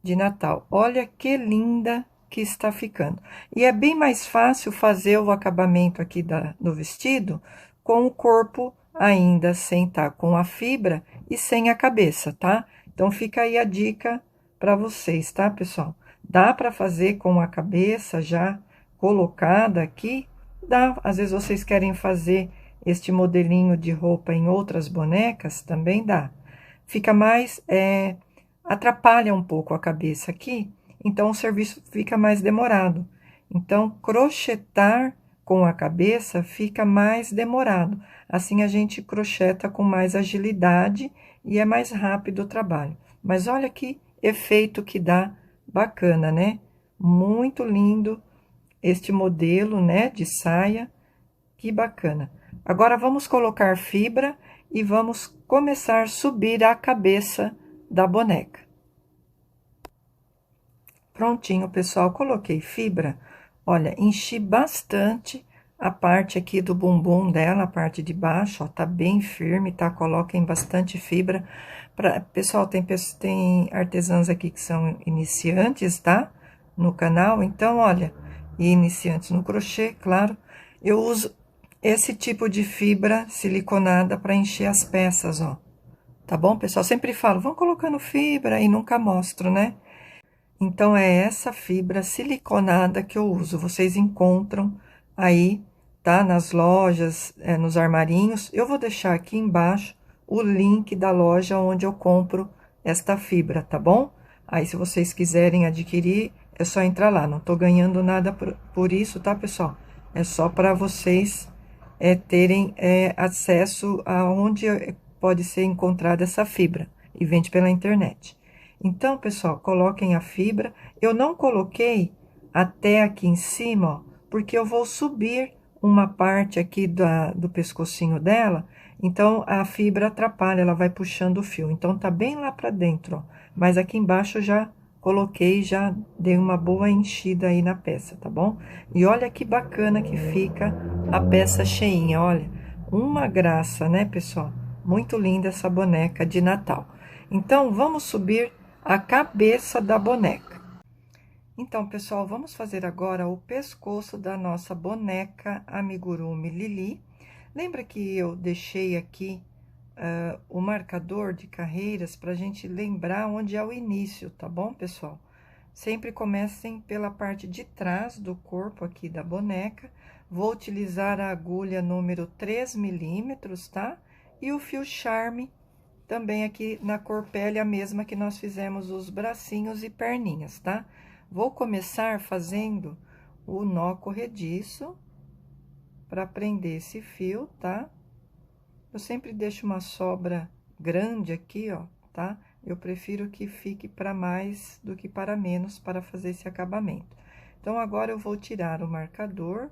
de Natal. Olha que linda que está ficando. E é bem mais fácil fazer o acabamento aqui do vestido com o corpo ainda sem estar com a fibra e sem a cabeça, tá? Então, fica aí a dica para vocês, tá, pessoal? Dá para fazer com a cabeça já colocada aqui? Dá. Às vezes vocês querem fazer este modelinho de roupa em outras bonecas, também dá. Fica mais, atrapalha um pouco a cabeça aqui, então o serviço fica mais demorado. Então, crochetar com a cabeça fica mais demorado. Assim a gente crocheta com mais agilidade e é mais rápido o trabalho. Mas olha que efeito que dá, bacana, né? Muito lindo este modelo, né, de saia, que bacana. Agora vamos colocar fibra e vamos começar a subir a cabeça da boneca. Prontinho, pessoal, coloquei fibra. Olha, enchi bastante a parte aqui do bumbum dela, a parte de baixo, ó, tá bem firme, tá? Coloquem bastante fibra. Pessoal, tem artesãs aqui que são iniciantes, tá? No canal, então, olha, e iniciantes no crochê, claro. Eu uso esse tipo de fibra siliconada para encher as peças, ó. Tá bom, pessoal? Sempre falo, vão colocando fibra e nunca mostro, né? Então, é essa fibra siliconada que eu uso. Vocês encontram aí, tá? Nas lojas, nos armarinhos. Eu vou deixar aqui embaixo o link da loja onde eu compro esta fibra, tá bom? Aí, se vocês quiserem adquirir, é só entrar lá. Não tô ganhando nada por isso, tá, pessoal? É só para vocês terem acesso a onde pode ser encontrada essa fibra. E vende pela internet. Então, pessoal, coloquem a fibra. Eu não coloquei até aqui em cima, ó, porque eu vou subir uma parte aqui do pescocinho dela, então a fibra atrapalha, ela vai puxando o fio. Então, tá bem lá pra dentro, ó. Mas aqui embaixo eu já coloquei, já dei uma boa enchida aí na peça, tá bom? E olha que bacana que fica a peça cheinha, olha. Uma graça, né, pessoal? Muito linda essa boneca de Natal. Então, vamos subir a cabeça da boneca. Então, pessoal, vamos fazer agora o pescoço da nossa boneca amigurumi Lili. Lembra que eu deixei aqui o marcador de carreiras para a gente lembrar onde é o início, tá bom, pessoal? Sempre comecem pela parte de trás do corpo aqui da boneca. Vou utilizar a agulha número 3 milímetros, tá? E o fio charme também aqui na cor pele, a mesma que nós fizemos os bracinhos e perninhas, tá? Vou começar fazendo o nó corrediço para prender esse fio, tá? Eu sempre deixo uma sobra grande aqui, ó, tá? Eu prefiro que fique para mais do que para menos para fazer esse acabamento. Então, agora eu vou tirar o marcador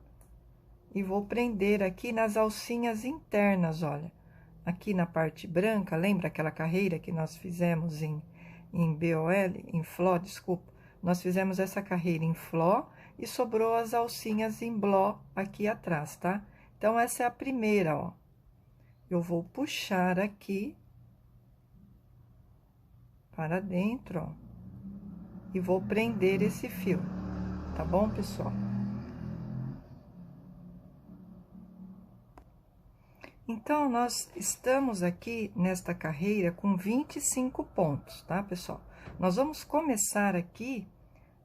e vou prender aqui nas alcinhas internas, olha. Aqui na parte branca, lembra aquela carreira que nós fizemos em BOL, em fló, desculpa? Nós fizemos essa carreira em fló e sobrou as alcinhas em bló aqui atrás, tá? Então, essa é a primeira, ó. Eu vou puxar aqui para dentro, ó, e vou prender esse fio, tá bom, pessoal? Então, nós estamos aqui nesta carreira com 25 pontos, tá, pessoal? Nós vamos começar aqui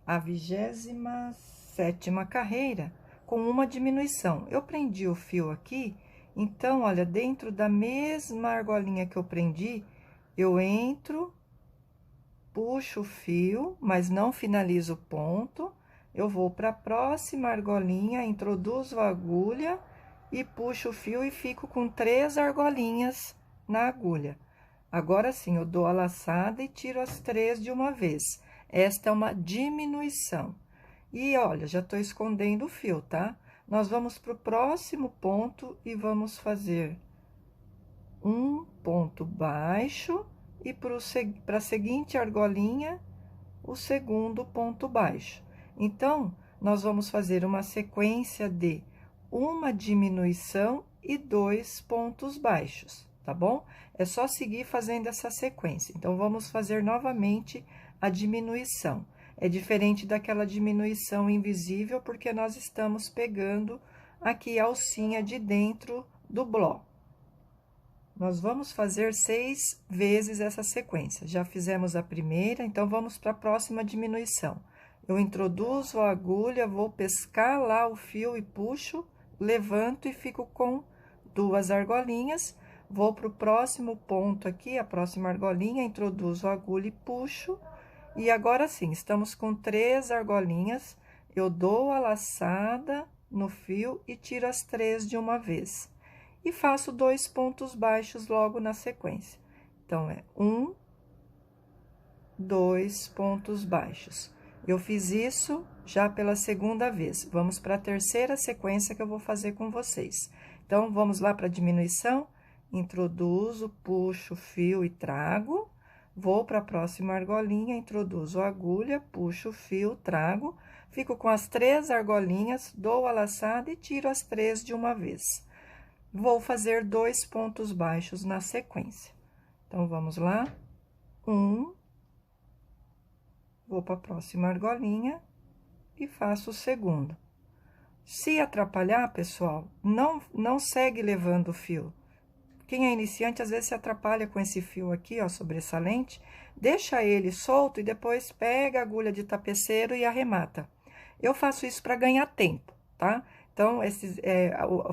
a 27ª carreira com uma diminuição. Eu prendi o fio aqui, então, olha, dentro da mesma argolinha que eu prendi, eu entro, puxo o fio, mas não finalizo o ponto. Eu vou para a próxima argolinha, introduzo a agulha e puxo o fio e fico com 3 argolinhas na agulha. Agora sim, eu dou a laçada e tiro as 3 de uma vez. Esta é uma diminuição. E olha, já tô escondendo o fio, tá? Nós vamos pro próximo ponto e vamos fazer um ponto baixo e para a seguinte argolinha, o segundo ponto baixo. Então, nós vamos fazer uma sequência de uma diminuição e 2 pontos baixos, tá bom? É só seguir fazendo essa sequência. Então, vamos fazer novamente a diminuição. É diferente daquela diminuição invisível, porque nós estamos pegando aqui a alcinha de dentro do bloco. Nós vamos fazer 6 vezes essa sequência. Já fizemos a primeira, então vamos para a próxima diminuição. Eu introduzo a agulha, vou pescar lá o fio e puxo, levanto e fico com 2 argolinhas. Vou para o próximo ponto aqui, a próxima argolinha, introduzo a agulha e puxo. E agora sim, estamos com 3 argolinhas. Eu dou a laçada no fio e tiro as 3 de uma vez. E faço 2 pontos baixos logo na sequência. Então, é 1, 2 pontos baixos. Eu fiz isso já pela segunda vez. Vamos para a terceira sequência que eu vou fazer com vocês. Então, vamos lá para a diminuição. Introduzo, puxo o fio e trago. Vou para a próxima argolinha, introduzo a agulha, puxo o fio, trago. Fico com as 3 argolinhas, dou a laçada e tiro as 3 de uma vez. Vou fazer 2 pontos baixos na sequência. Então, vamos lá. 1, vou para a próxima argolinha e faço o segundo. Se atrapalhar, pessoal, não segue levando o fio. Quem é iniciante, às vezes, se atrapalha com esse fio aqui, ó, sobressalente. Deixa ele solto e depois pega a agulha de tapeceiro e arremata. Eu faço isso para ganhar tempo, tá? Então,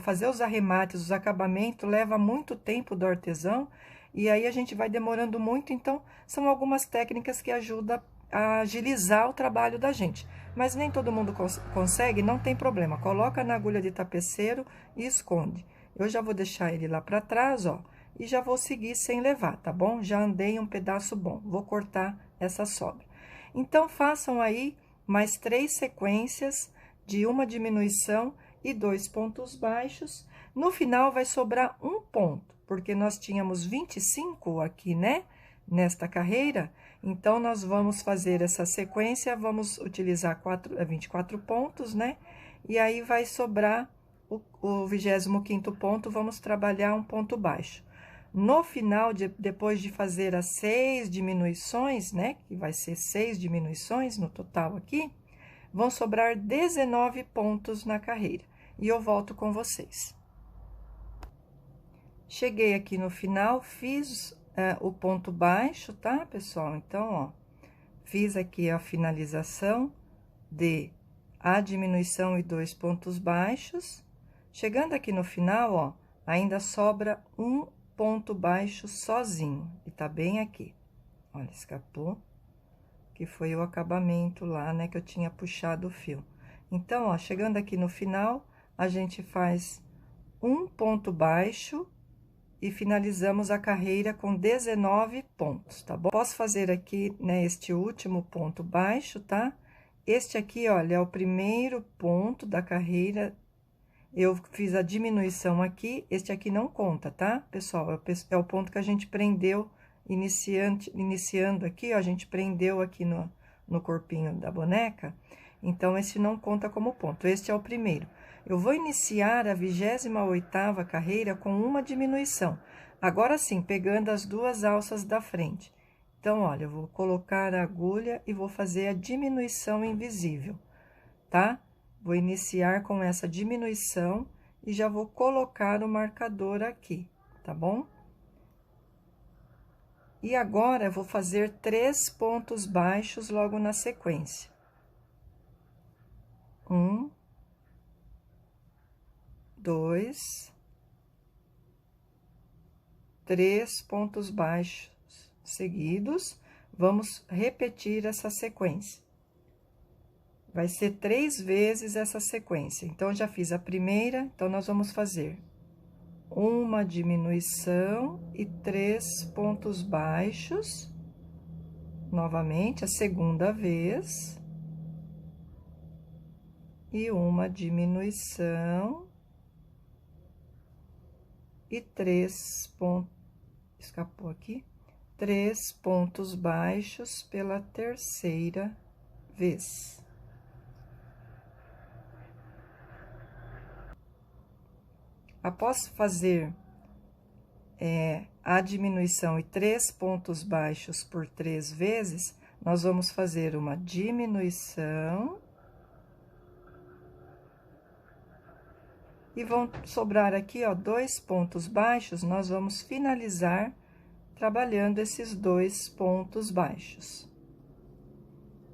fazer os arremates, os acabamentos, leva muito tempo do artesão, e aí a gente vai demorando muito, então, são algumas técnicas que ajudam a agilizar o trabalho da gente. Mas nem todo mundo consegue, não tem problema, coloca na agulha de tapeceiro e esconde. Eu já vou deixar ele lá para trás, ó, e já vou seguir sem levar, tá bom? Já andei um pedaço bom, vou cortar essa sobra. Então, façam aí mais 3 sequências de uma diminuição e 2 pontos baixos. No final, vai sobrar um ponto, porque nós tínhamos 25 aqui, né? Nesta carreira. Então, nós vamos fazer essa sequência, vamos utilizar 24 pontos, né? E aí, vai sobrar o 25º ponto, vamos trabalhar um ponto baixo. No final, depois de fazer as 6 diminuições, né? Que vai ser 6 diminuições no total aqui, vão sobrar 19 pontos na carreira. E eu volto com vocês. Cheguei aqui no final, fiz o ponto baixo, tá, pessoal? Então, ó, fiz aqui a finalização de a diminuição e 2 pontos baixos. Chegando aqui no final, ó, ainda sobra um ponto baixo sozinho, e tá bem aqui. Olha, escapou, que foi o acabamento lá, né, que eu tinha puxado o fio. Então, ó, chegando aqui no final, a gente faz um ponto baixo e finalizamos a carreira com 19 pontos, tá bom? Posso fazer aqui, né, este último ponto baixo, tá? Este aqui, olha, é o primeiro ponto da carreira. Eu fiz a diminuição aqui, este aqui não conta, tá, pessoal? É o ponto que a gente prendeu, iniciando aqui, ó, a gente prendeu aqui no corpinho da boneca, então, esse não conta como ponto, este é o primeiro. Eu vou iniciar a 28ª carreira com uma diminuição, agora sim, pegando as 2 alças da frente. Então, olha, eu vou colocar a agulha e vou fazer a diminuição invisível, tá? Vou iniciar com essa diminuição e já vou colocar o marcador aqui, tá bom? E agora, eu vou fazer 3 pontos baixos logo na sequência. 1, 2, 3 pontos baixos seguidos. Vamos repetir essa sequência. Vai ser 3 vezes essa sequência. Então, já fiz a primeira, então, nós vamos fazer uma diminuição e 3 pontos baixos. Novamente, a segunda vez. E uma diminuição e 3 pontos, escapou aqui, 3 pontos baixos pela terceira vez. Após fazer a diminuição e 3 pontos baixos por 3 vezes, nós vamos fazer uma diminuição. E vão sobrar aqui, ó, 2 pontos baixos, nós vamos finalizar trabalhando esses 2 pontos baixos.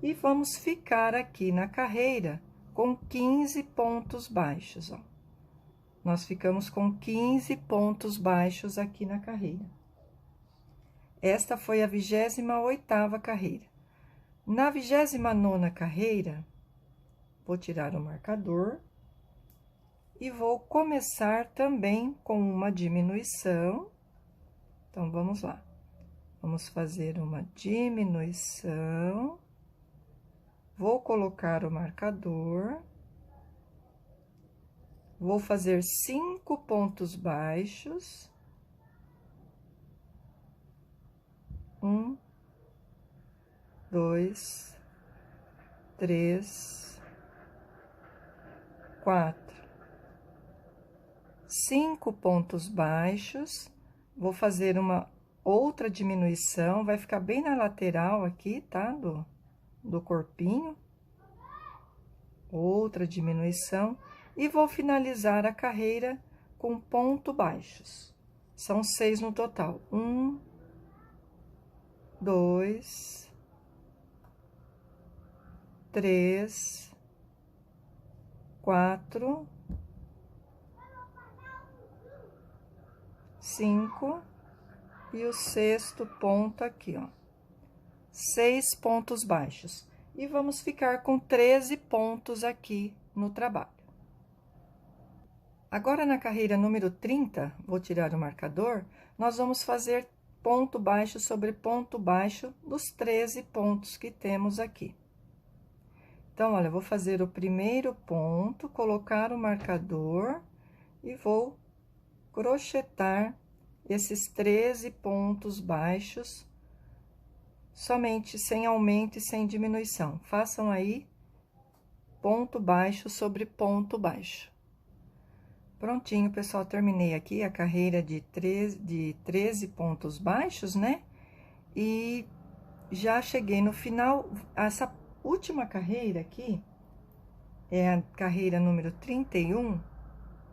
E vamos ficar aqui na carreira com 15 pontos baixos, ó. Nós ficamos com 15 pontos baixos aqui na carreira. Esta foi a 28ª carreira. Na 29ª carreira, vou tirar o marcador. E vou começar também com uma diminuição. Então, vamos lá. Vamos fazer uma diminuição. Vou colocar o marcador. Vou fazer 5 pontos baixos. 1, 2, 3, 4. 5 pontos baixos, vou fazer uma outra diminuição, vai ficar bem na lateral aqui, tá? Do corpinho. Outra diminuição, e vou finalizar a carreira com pontos baixos. São 6 no total. 1, 2, 3, 4, 5 e o 6º ponto aqui, ó. 6 pontos baixos. E vamos ficar com 13 pontos aqui no trabalho. Agora, na carreira número 30, vou tirar o marcador, nós vamos fazer ponto baixo sobre ponto baixo dos 13 pontos que temos aqui. Então, olha, vou fazer o primeiro ponto, colocar o marcador e vou crochetar esses 13 pontos baixos, somente sem aumento e sem diminuição. Façam aí ponto baixo sobre ponto baixo. Prontinho, pessoal, terminei aqui a carreira de 13 pontos baixos, né? E já cheguei no final. Essa última carreira aqui é a carreira número 31.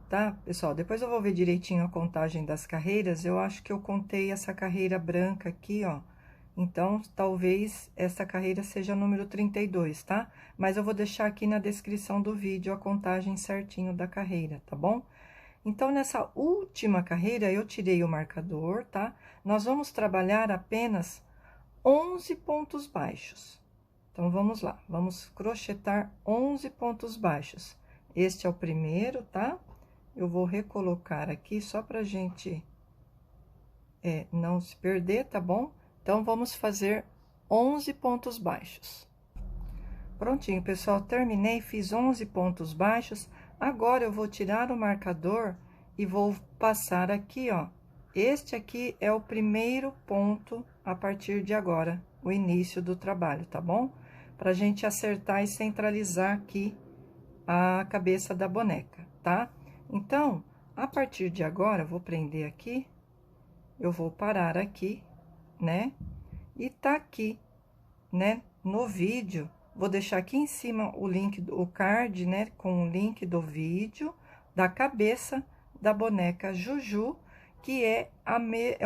Tá, pessoal? Depois eu vou ver direitinho a contagem das carreiras. Eu acho que eu contei essa carreira branca aqui, ó. Então, talvez essa carreira seja o número 32, tá? Mas eu vou deixar aqui na descrição do vídeo a contagem certinho da carreira, tá bom? Então, nessa última carreira, eu tirei o marcador, tá? Nós vamos trabalhar apenas 11 pontos baixos. Então, vamos lá. Vamos crochetar 11 pontos baixos. Este é o primeiro, tá? Eu vou recolocar aqui só pra gente não se perder, tá bom? Então, vamos fazer 11 pontos baixos. Prontinho, pessoal, terminei, fiz 11 pontos baixos. Agora, eu vou tirar o marcador e vou passar aqui, ó. Este aqui é o primeiro ponto a partir de agora, o início do trabalho, tá bom? Pra gente acertar e centralizar aqui a cabeça da boneca, tá? Então, a partir de agora, eu vou prender aqui, eu vou parar aqui, né? E tá aqui, né? No vídeo, vou deixar aqui em cima o link, o card, né? Com o link do vídeo, da cabeça da boneca Juju, que é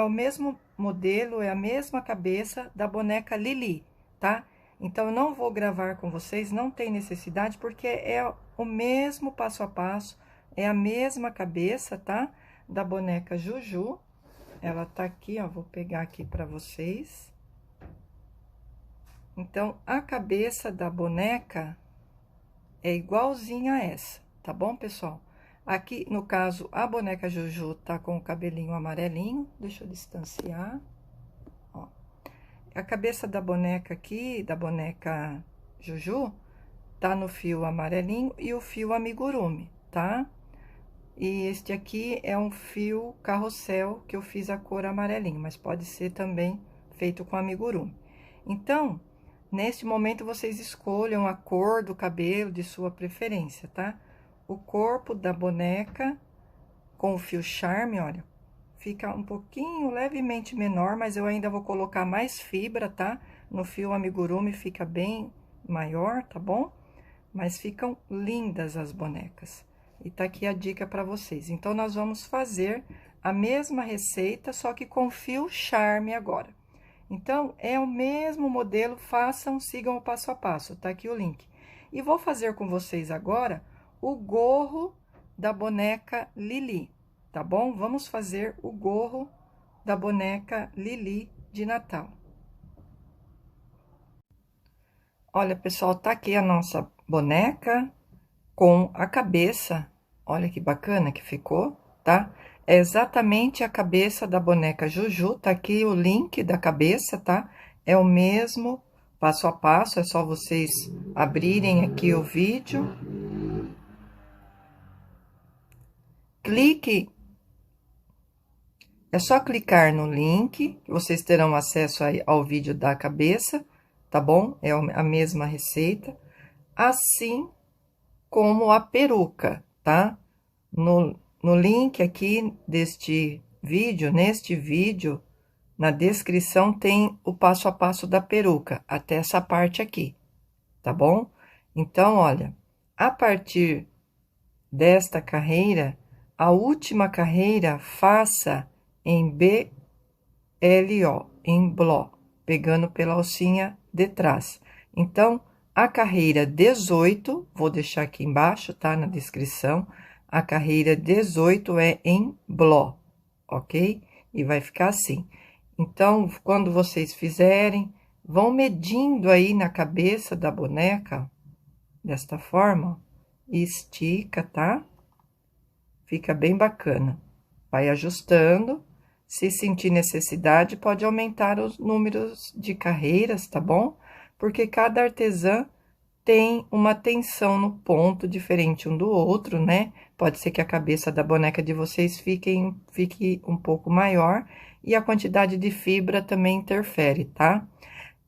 o mesmo modelo, é a mesma cabeça da boneca Lili, tá? Então, eu não vou gravar com vocês, não tem necessidade, porque é o mesmo passo a passo, é a mesma cabeça, tá? Da boneca Juju. Ela tá aqui, ó, vou pegar aqui pra vocês. Então, a cabeça da boneca é igualzinha a essa, tá bom, pessoal? Aqui, no caso, a boneca Juju tá com o cabelinho amarelinho. Deixa eu distanciar. Ó. A cabeça da boneca aqui, da boneca Juju, tá no fio amarelinho e o fio amigurumi, tá? E este aqui é um fio carrossel que eu fiz a cor amarelinho, mas pode ser também feito com amigurumi. Então, neste momento, vocês escolham a cor do cabelo de sua preferência, tá? O corpo da boneca com o fio charme, olha, fica um pouquinho levemente menor, mas eu ainda vou colocar mais fibra, tá? No fio amigurumi fica bem maior, tá bom? Mas ficam lindas as bonecas. E tá aqui a dica para vocês. Então, nós vamos fazer a mesma receita, só que com fio charme agora. Então, é o mesmo modelo, façam, sigam o passo a passo, tá aqui o link. E vou fazer com vocês agora o gorro da boneca Lili, tá bom? Vamos fazer o gorro da boneca Lili de Natal. Olha, pessoal, tá aqui a nossa boneca com a cabeça. Olha que bacana que ficou, tá? É exatamente a cabeça da boneca Juju, tá aqui o link da cabeça, tá? É o mesmo passo a passo, é só vocês abrirem aqui o vídeo. Clique, é só clicar no link, que vocês terão acesso aí ao vídeo da cabeça, tá bom? É a mesma receita, assim como a peruca, tá? No link aqui deste vídeo, neste vídeo, na descrição tem o passo a passo da peruca, até essa parte aqui, tá bom? Então, olha, a partir desta carreira, a última carreira faça em BLO, em bló, pegando pela alcinha de trás. Então, a carreira 18, vou deixar aqui embaixo, tá? Na descrição. A carreira 18 é em bló, ok? E vai ficar assim. Então, quando vocês fizerem, vão medindo aí na cabeça da boneca, desta forma, e estica, tá? Fica bem bacana. Vai ajustando. Se sentir necessidade, pode aumentar os números de carreiras, tá bom? Porque cada artesã tem uma tensão no ponto diferente um do outro, né? Pode ser que a cabeça da boneca de vocês fique um pouco maior e a quantidade de fibra também interfere, tá?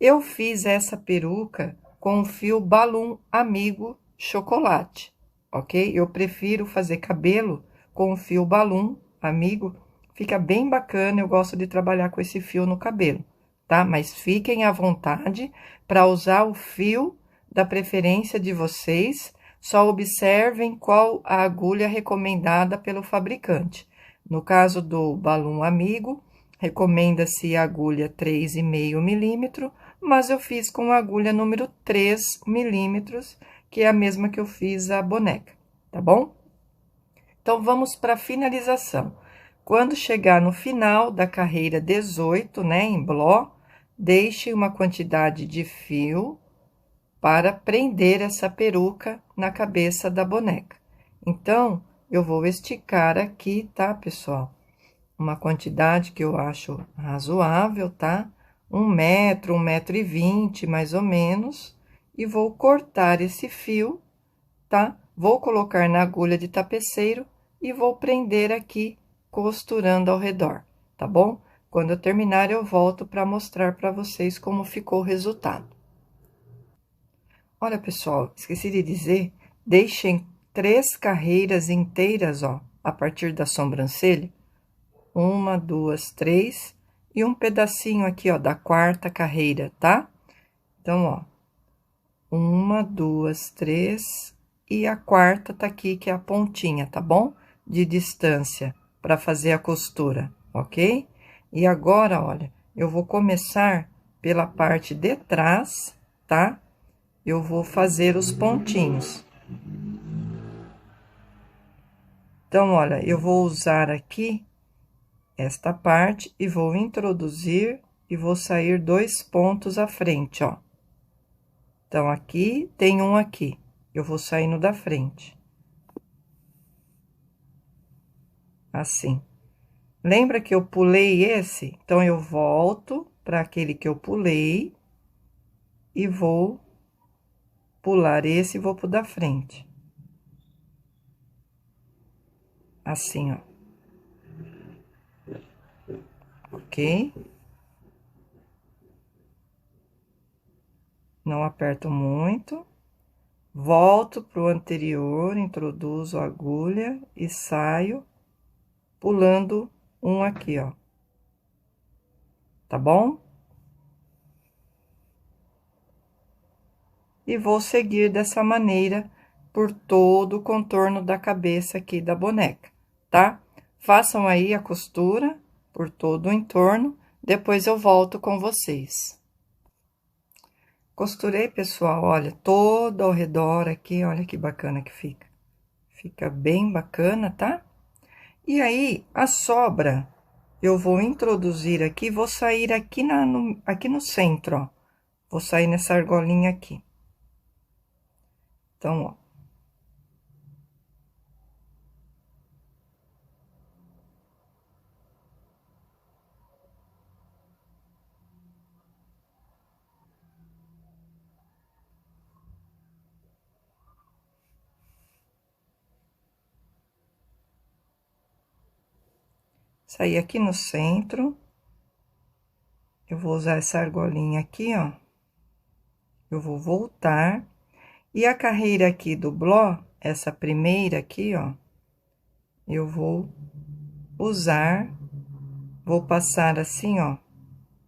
Eu fiz essa peruca com o fio Balloon Amigo Chocolate, ok? Eu prefiro fazer cabelo com o fio Balloon Amigo, fica bem bacana, eu gosto de trabalhar com esse fio no cabelo, tá? Mas fiquem à vontade para usar o fio da preferência de vocês, só observem qual a agulha recomendada pelo fabricante. No caso do Balloon Amigo, recomenda-se a agulha 3,5 milímetro, mas eu fiz com a agulha número 3 milímetros, que é a mesma que eu fiz a boneca, tá bom? Então, vamos para a finalização. Quando chegar no final da carreira 18, né, em bló, deixe uma quantidade de fio para prender essa peruca na cabeça da boneca. Então, eu vou esticar aqui, tá, pessoal? Uma quantidade que eu acho razoável, tá? 1 metro, 1,20 m, mais ou menos. E vou cortar esse fio, tá? Vou colocar na agulha de tapeceiro e vou prender aqui, costurando ao redor, tá bom? Quando eu terminar, eu volto para mostrar para vocês como ficou o resultado. Olha, pessoal, esqueci de dizer, deixem 3 carreiras inteiras, ó, a partir da sobrancelha. 1, 2, 3, e um pedacinho aqui, ó, da 4ª carreira, tá? Então, ó, 1, 2, 3, e a 4ª tá aqui, que é a pontinha, tá bom? De distância, para fazer a costura, ok? E agora, olha, eu vou começar pela parte de trás, tá? Eu vou fazer os pontinhos. Então, olha, eu vou usar aqui esta parte e vou introduzir e vou sair 2 pontos à frente, ó. Então, aqui tem um aqui, eu vou saindo da frente. Assim. Lembra que eu pulei esse? Então, eu volto para aquele que eu pulei e vou pular esse e vou pro da frente. Assim, ó. Ok? Não aperto muito. Volto pro anterior, introduzo a agulha e saio pulando um aqui, ó. Tá bom? E vou seguir dessa maneira por todo o contorno da cabeça aqui da boneca, tá? Façam aí a costura por todo o entorno, depois eu volto com vocês. Costurei, pessoal, olha, todo ao redor aqui, olha que bacana que fica. Fica bem bacana, tá? E aí, a sobra, eu vou introduzir aqui, vou sair aqui, aqui no centro, ó. Vou sair nessa argolinha aqui. Então, ó. Saí aqui no centro. Eu vou usar essa argolinha aqui, ó. Eu vou voltar. E a carreira aqui do bló, essa primeira aqui, ó. Eu vou usar, vou passar assim, ó.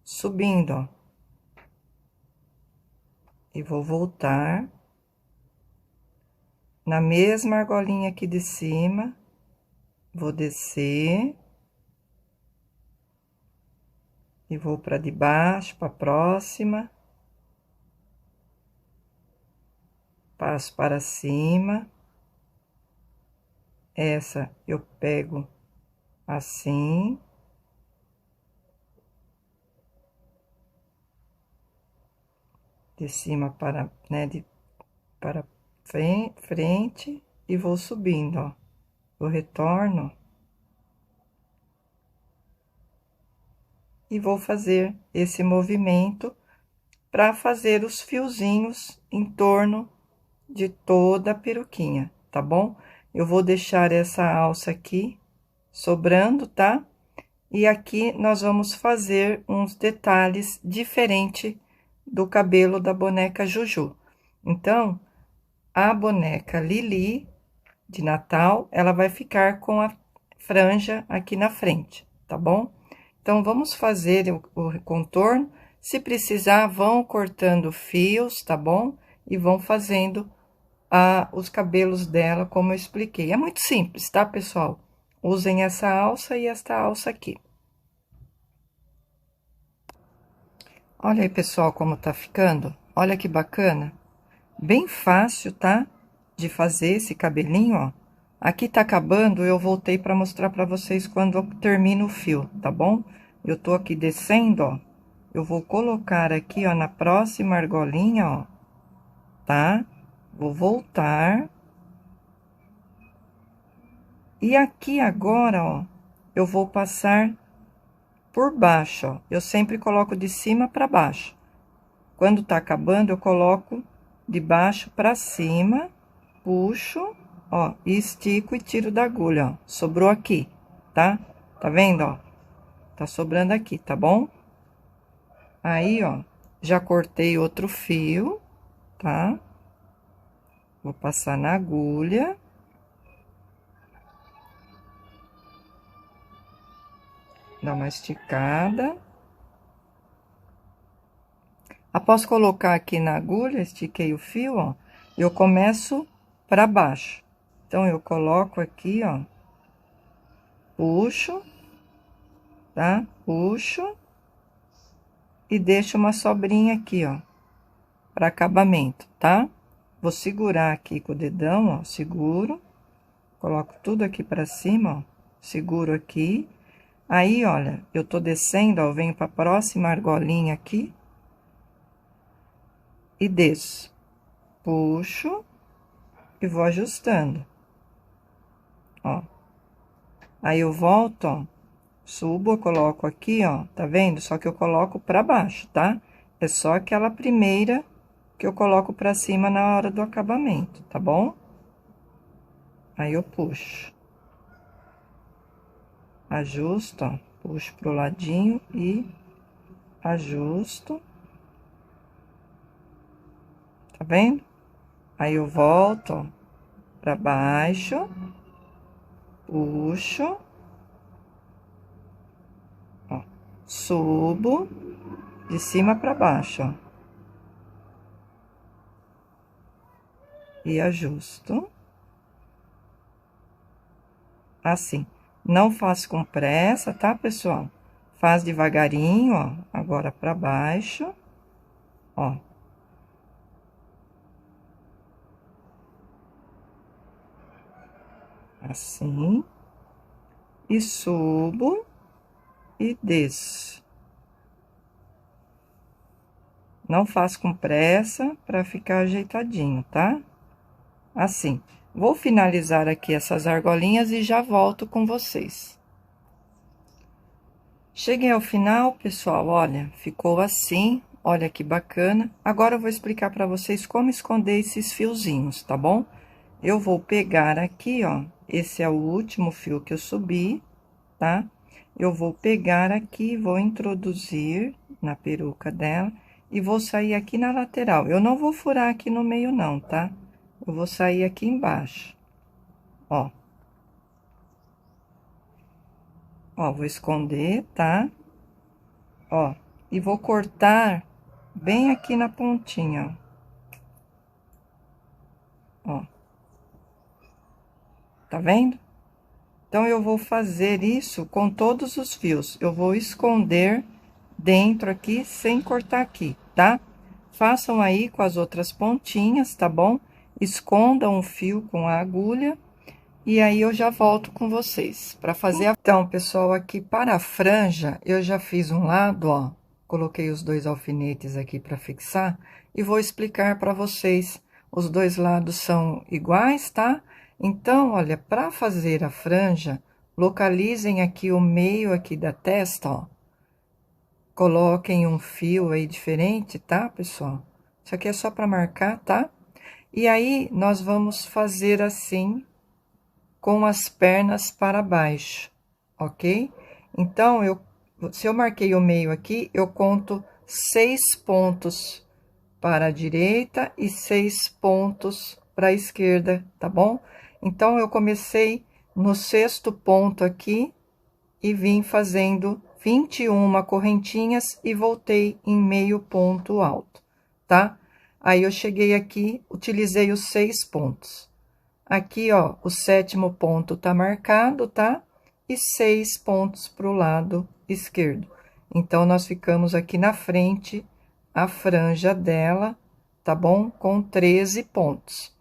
Subindo, ó. E vou voltar. Na mesma argolinha aqui de cima. Vou descer. E vou para de baixo, para a próxima. Passo para cima. Essa eu pego assim. De cima para, né, para frente e vou subindo, ó. Eu retorno. E vou fazer esse movimento para fazer os fiozinhos em torno de toda a peruquinha, tá bom? Eu vou deixar essa alça aqui sobrando, tá? E aqui nós vamos fazer uns detalhes diferentes do cabelo da boneca Juju. Então, a boneca Lili de Natal, ela vai ficar com a franja aqui na frente, tá bom? Então, vamos fazer o contorno. Se precisar, vão cortando fios, tá bom? E vão fazendo os cabelos dela, como eu expliquei. É muito simples, tá, pessoal? Usem essa alça e esta alça aqui. Olha aí, pessoal, como tá ficando. Olha que bacana. Bem fácil, tá? De fazer esse cabelinho, ó. Aqui tá acabando, eu voltei para mostrar para vocês quando eu termino o fio, tá bom? Eu tô aqui descendo, ó. Eu vou colocar aqui, ó, na próxima argolinha, ó. Tá? Vou voltar. E aqui agora, ó, eu vou passar por baixo, ó. Eu sempre coloco de cima para baixo. Quando tá acabando, eu coloco de baixo para cima, puxo, ó, e estico e tiro da agulha, ó. Sobrou aqui, tá? Tá vendo, ó? Tá sobrando aqui, tá bom? Aí, ó, já cortei outro fio, tá? Vou passar na agulha. Dar uma esticada. Após colocar aqui na agulha, estiquei o fio, ó, eu começo para baixo. Então, eu coloco aqui, ó, puxo, tá? Puxo e deixo uma sobrinha aqui, ó, para acabamento, tá? Vou segurar aqui com o dedão, ó, seguro. Coloco tudo aqui pra cima, ó, seguro aqui. Aí, olha, eu tô descendo, ó, eu venho pra próxima argolinha aqui. E desço. Puxo e vou ajustando. Ó. Aí eu volto, ó, subo, eu coloco aqui, ó, tá vendo? Só que eu coloco pra baixo, tá? É só aquela primeira que eu coloco pra cima na hora do acabamento, tá bom? Aí eu puxo. Ajusto, ó, puxo pro ladinho e ajusto. Tá vendo? Aí eu volto, ó, pra baixo, puxo, ó, subo de cima pra baixo, ó. E ajusto. Assim. Não faço com pressa, tá, pessoal? Faz devagarinho, ó. Agora pra baixo, ó. Assim. E subo e desço. Não faço com pressa pra ficar ajeitadinho, tá? Assim. Vou finalizar aqui essas argolinhas e já volto com vocês. Cheguei ao final, pessoal, olha, ficou assim, olha que bacana. Agora eu vou explicar para vocês como esconder esses fiozinhos, tá bom? Eu vou pegar aqui, ó, esse é o último fio que eu subi, tá? Eu vou pegar aqui, vou introduzir na peruca dela e vou sair aqui na lateral. Eu não vou furar aqui no meio não, tá? Eu vou sair aqui embaixo, ó. Ó, vou esconder, tá? Ó, e vou cortar bem aqui na pontinha, ó. Tá vendo? Então, eu vou fazer isso com todos os fios. Eu vou esconder dentro aqui, sem cortar aqui, tá? Façam aí com as outras pontinhas, tá bom? Escondam o fio com a agulha. E aí, eu já volto com vocês para fazer a... Então, pessoal, aqui para a franja, eu já fiz um lado, ó. Coloquei os dois alfinetes aqui para fixar. E vou explicar para vocês. Os dois lados são iguais, tá? Então, olha, para fazer a franja, localizem aqui o meio aqui da testa, ó. Coloquem um fio aí diferente, tá, pessoal? Isso aqui é só para marcar, tá? E aí, nós vamos fazer assim, com as pernas para baixo, ok? Então, se eu marquei o meio aqui, eu conto 6 pontos para a direita e 6 pontos para a esquerda, tá bom? Então, eu comecei no 6º ponto aqui e vim fazendo 21 correntinhas e voltei em meio ponto alto, tá? Aí, eu cheguei aqui, utilizei os 6 pontos. Aqui, ó, o 7º ponto tá marcado, tá? E 6 pontos pro lado esquerdo. Então, nós ficamos aqui na frente, a franja dela, tá bom? Com 13 pontos.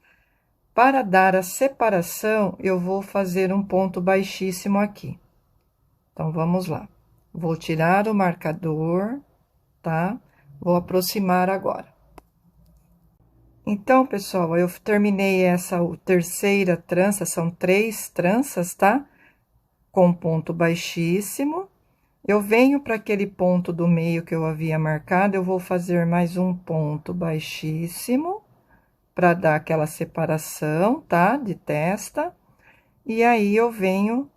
Para dar a separação, eu vou fazer um ponto baixíssimo aqui. Então, vamos lá. Vou tirar o marcador, tá? Vou aproximar agora. Então, pessoal, eu terminei essa terceira trança, são 3 tranças, tá? Com ponto baixíssimo. Eu venho para aquele ponto do meio que eu havia marcado, eu vou fazer mais um ponto baixíssimo, para dar aquela separação, tá? De testa. E aí, eu venho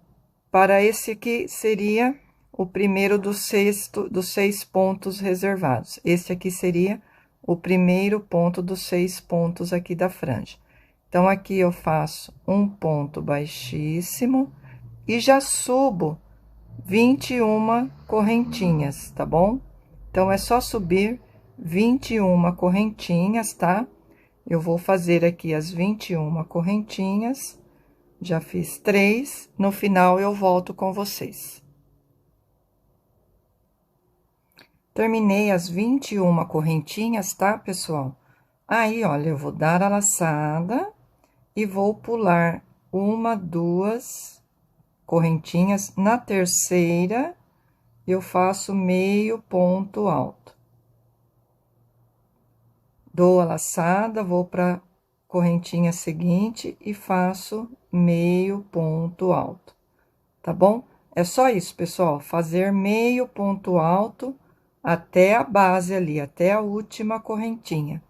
para esse que seria o primeiro dos 6 pontos reservados. Esse aqui seria o primeiro ponto dos 6 pontos aqui da franja. Então, aqui eu faço um ponto baixíssimo e já subo 21 correntinhas, tá bom? Então, é só subir 21 correntinhas, tá? Eu vou fazer aqui as 21 correntinhas, já fiz 3, no final eu volto com vocês. Terminei as 21 correntinhas, tá, pessoal? Aí, olha, eu vou dar a laçada e vou pular uma, duas correntinhas. Na terceira, eu faço meio ponto alto. Dou a laçada, vou para correntinha seguinte e faço meio ponto alto, tá bom? É só isso, pessoal, fazer meio ponto alto até a base ali, até a última correntinha.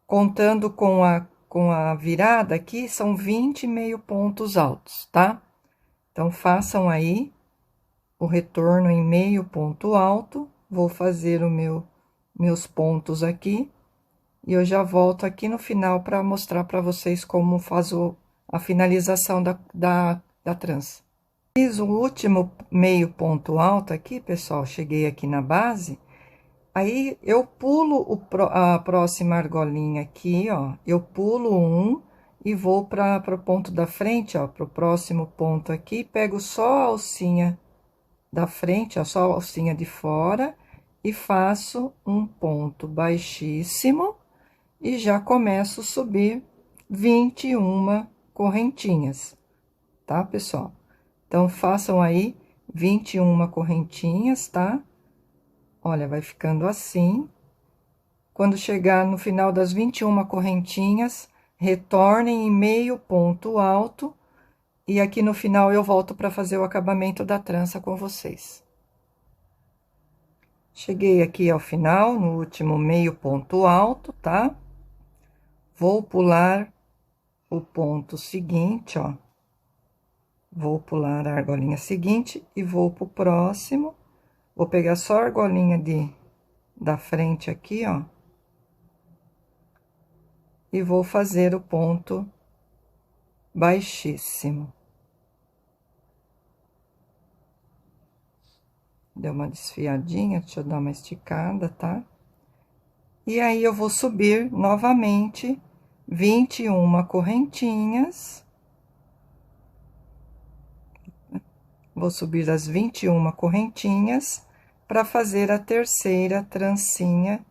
Contando com a virada aqui, são 20 meio pontos altos, tá? Então, façam aí o retorno em meio ponto alto. Vou fazer meus pontos aqui. E eu já volto aqui no final para mostrar para vocês como faz a finalização da trança. Fiz o último meio ponto alto aqui, pessoal, cheguei aqui na base. Aí, eu pulo a próxima argolinha aqui, ó, eu pulo um e vou para o ponto da frente, ó, para o próximo ponto aqui, pego só a alcinha da frente, ó, só a alcinha de fora, e faço um ponto baixíssimo, e já começo a subir 21 correntinhas, tá, pessoal? Então, façam aí 21 correntinhas, tá? Olha, vai ficando assim. Quando chegar no final das 21 correntinhas, retornem em meio ponto alto. E aqui no final eu volto para fazer o acabamento da trança com vocês. Cheguei aqui ao final, no último meio ponto alto, tá? Vou pular o ponto seguinte, ó. Vou pular a argolinha seguinte e vou pro próximo. Vou pegar só a argolinha da frente aqui, ó. E vou fazer o ponto baixíssimo. Deu uma desfiadinha, deixa eu dar uma esticada, tá? E aí, eu vou subir novamente 21 correntinhas. Vou subir as 21 correntinhas para fazer a terceira trancinha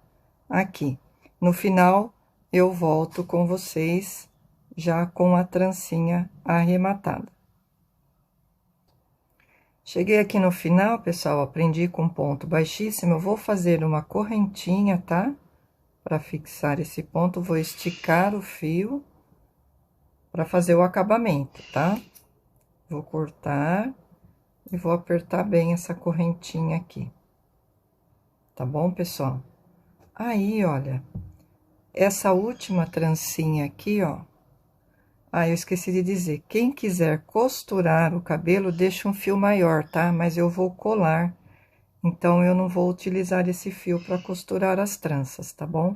aqui. No final, eu volto com vocês já com a trancinha arrematada. Cheguei aqui no final, pessoal, aprendi com ponto baixíssimo, eu vou fazer uma correntinha, tá? Para fixar esse ponto, vou esticar o fio para fazer o acabamento, tá? Vou cortar e vou apertar bem essa correntinha aqui. Tá bom, pessoal? Aí, olha, essa última trancinha aqui, ó. Ah, eu esqueci de dizer, quem quiser costurar o cabelo, deixa um fio maior, tá? Mas eu vou colar, então eu não vou utilizar esse fio para costurar as tranças, tá bom?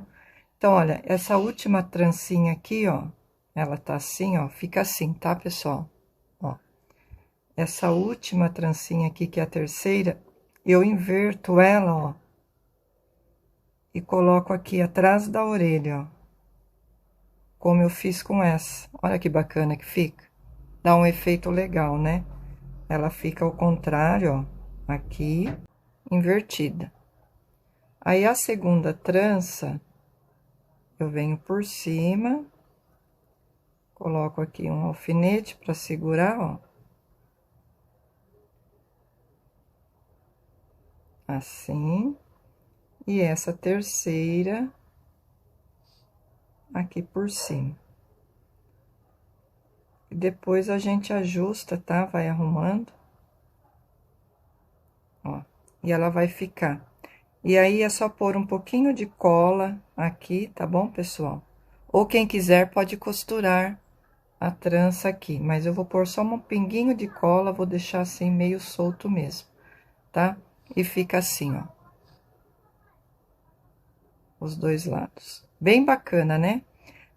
Então, olha, essa última trancinha aqui, ó, ela tá assim, ó, fica assim, tá, pessoal? Ó, essa última trancinha aqui, que é a terceira, eu inverto ela, ó, e coloco aqui atrás da orelha, ó. Como eu fiz com essa. Olha que bacana que fica. Dá um efeito legal, né? Ela fica ao contrário, ó, aqui, invertida. Aí, a segunda trança, eu venho por cima, coloco aqui um alfinete para segurar, ó. Assim. E essa terceira aqui por cima. E depois a gente ajusta, tá? Vai arrumando. Ó, e ela vai ficar. E aí, é só pôr um pouquinho de cola aqui, tá bom, pessoal? Ou quem quiser pode costurar a trança aqui, mas eu vou pôr só um pinguinho de cola, vou deixar assim meio solto mesmo, tá? E fica assim, ó. Os dois lados. Bem bacana, né?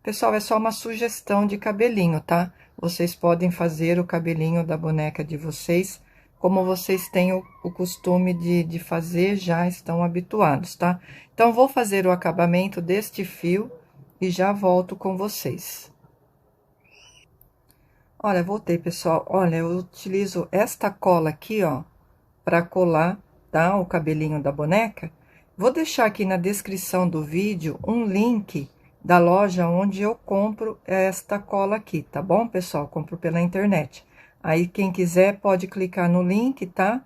Pessoal, é só uma sugestão de cabelinho, tá? Vocês podem fazer o cabelinho da boneca de vocês, como vocês têm o costume de fazer, já estão habituados, tá? Então, vou fazer o acabamento deste fio e já volto com vocês. Olha, voltei, pessoal. Olha, eu utilizo esta cola aqui, ó, para colar, tá? O cabelinho da boneca. Vou deixar aqui na descrição do vídeo um link da loja onde eu compro esta cola aqui, tá bom, pessoal? Compro pela internet. Aí, quem quiser pode clicar no link, tá?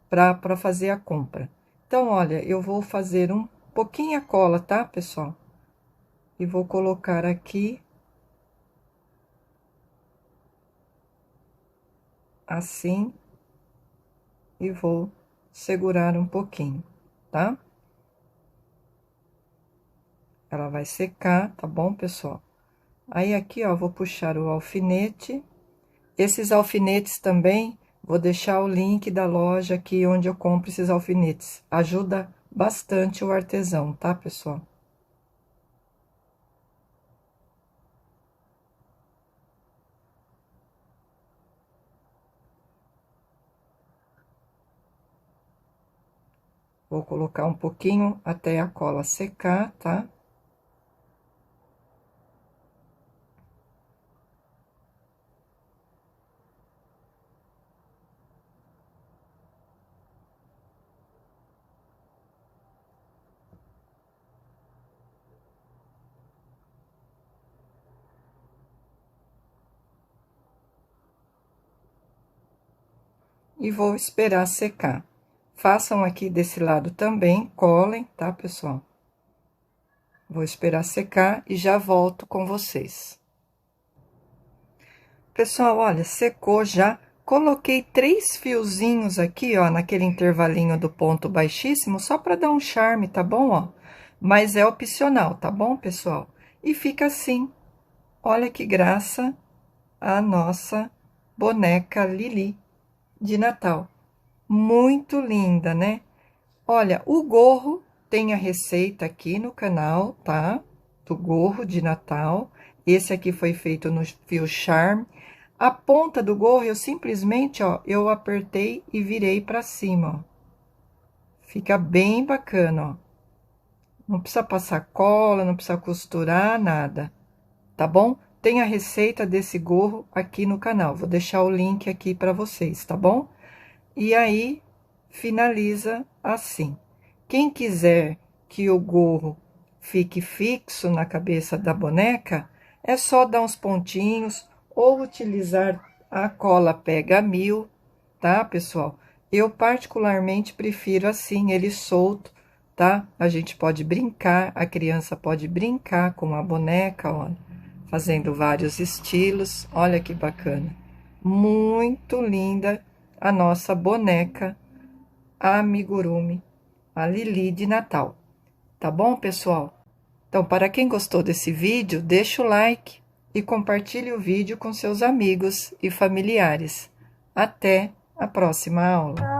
Para fazer a compra. Então, olha, eu vou fazer um pouquinho a cola, tá, pessoal? E vou colocar aqui. Assim. E vou segurar um pouquinho, tá? Ela vai secar, tá bom, pessoal? Aí, aqui, ó, vou puxar o alfinete. Esses alfinetes também, vou deixar o link da loja aqui onde eu compro esses alfinetes. Ajuda bastante o artesão, tá, pessoal? Vou colocar um pouquinho até a cola secar, tá? E vou esperar secar. Façam aqui desse lado também, colem, tá, pessoal? Vou esperar secar e já volto com vocês. Pessoal, olha, secou já. Coloquei 3 fiozinhos aqui, ó, naquele intervalinho do ponto baixíssimo, só para dar um charme, tá bom, ó? Mas é opcional, tá bom, pessoal? E fica assim. Olha que graça a nossa boneca Lili de Natal. Muito linda, né? Olha, o gorro tem a receita aqui no canal, tá? Do gorro de Natal. Esse aqui foi feito no fio charme. A ponta do gorro, eu simplesmente, ó, eu apertei e virei pra cima, ó. Fica bem bacana, ó. Não precisa passar cola, não precisa costurar, nada, tá bom? Tem a receita desse gorro aqui no canal. Vou deixar o link aqui pra vocês, tá bom? E aí, finaliza assim. Quem quiser que o gorro fique fixo na cabeça da boneca, é só dar uns pontinhos ou utilizar a cola pega 1000, tá, pessoal? Eu particularmente prefiro assim, ele solto, tá? A gente pode brincar, a criança pode brincar com a boneca, ó, fazendo vários estilos. Olha que bacana. Muito linda a nossa boneca, a amigurumi, a Lili de Natal. Tá bom, pessoal? Então, para quem gostou desse vídeo, deixa o like e compartilhe o vídeo com seus amigos e familiares. Até a próxima aula!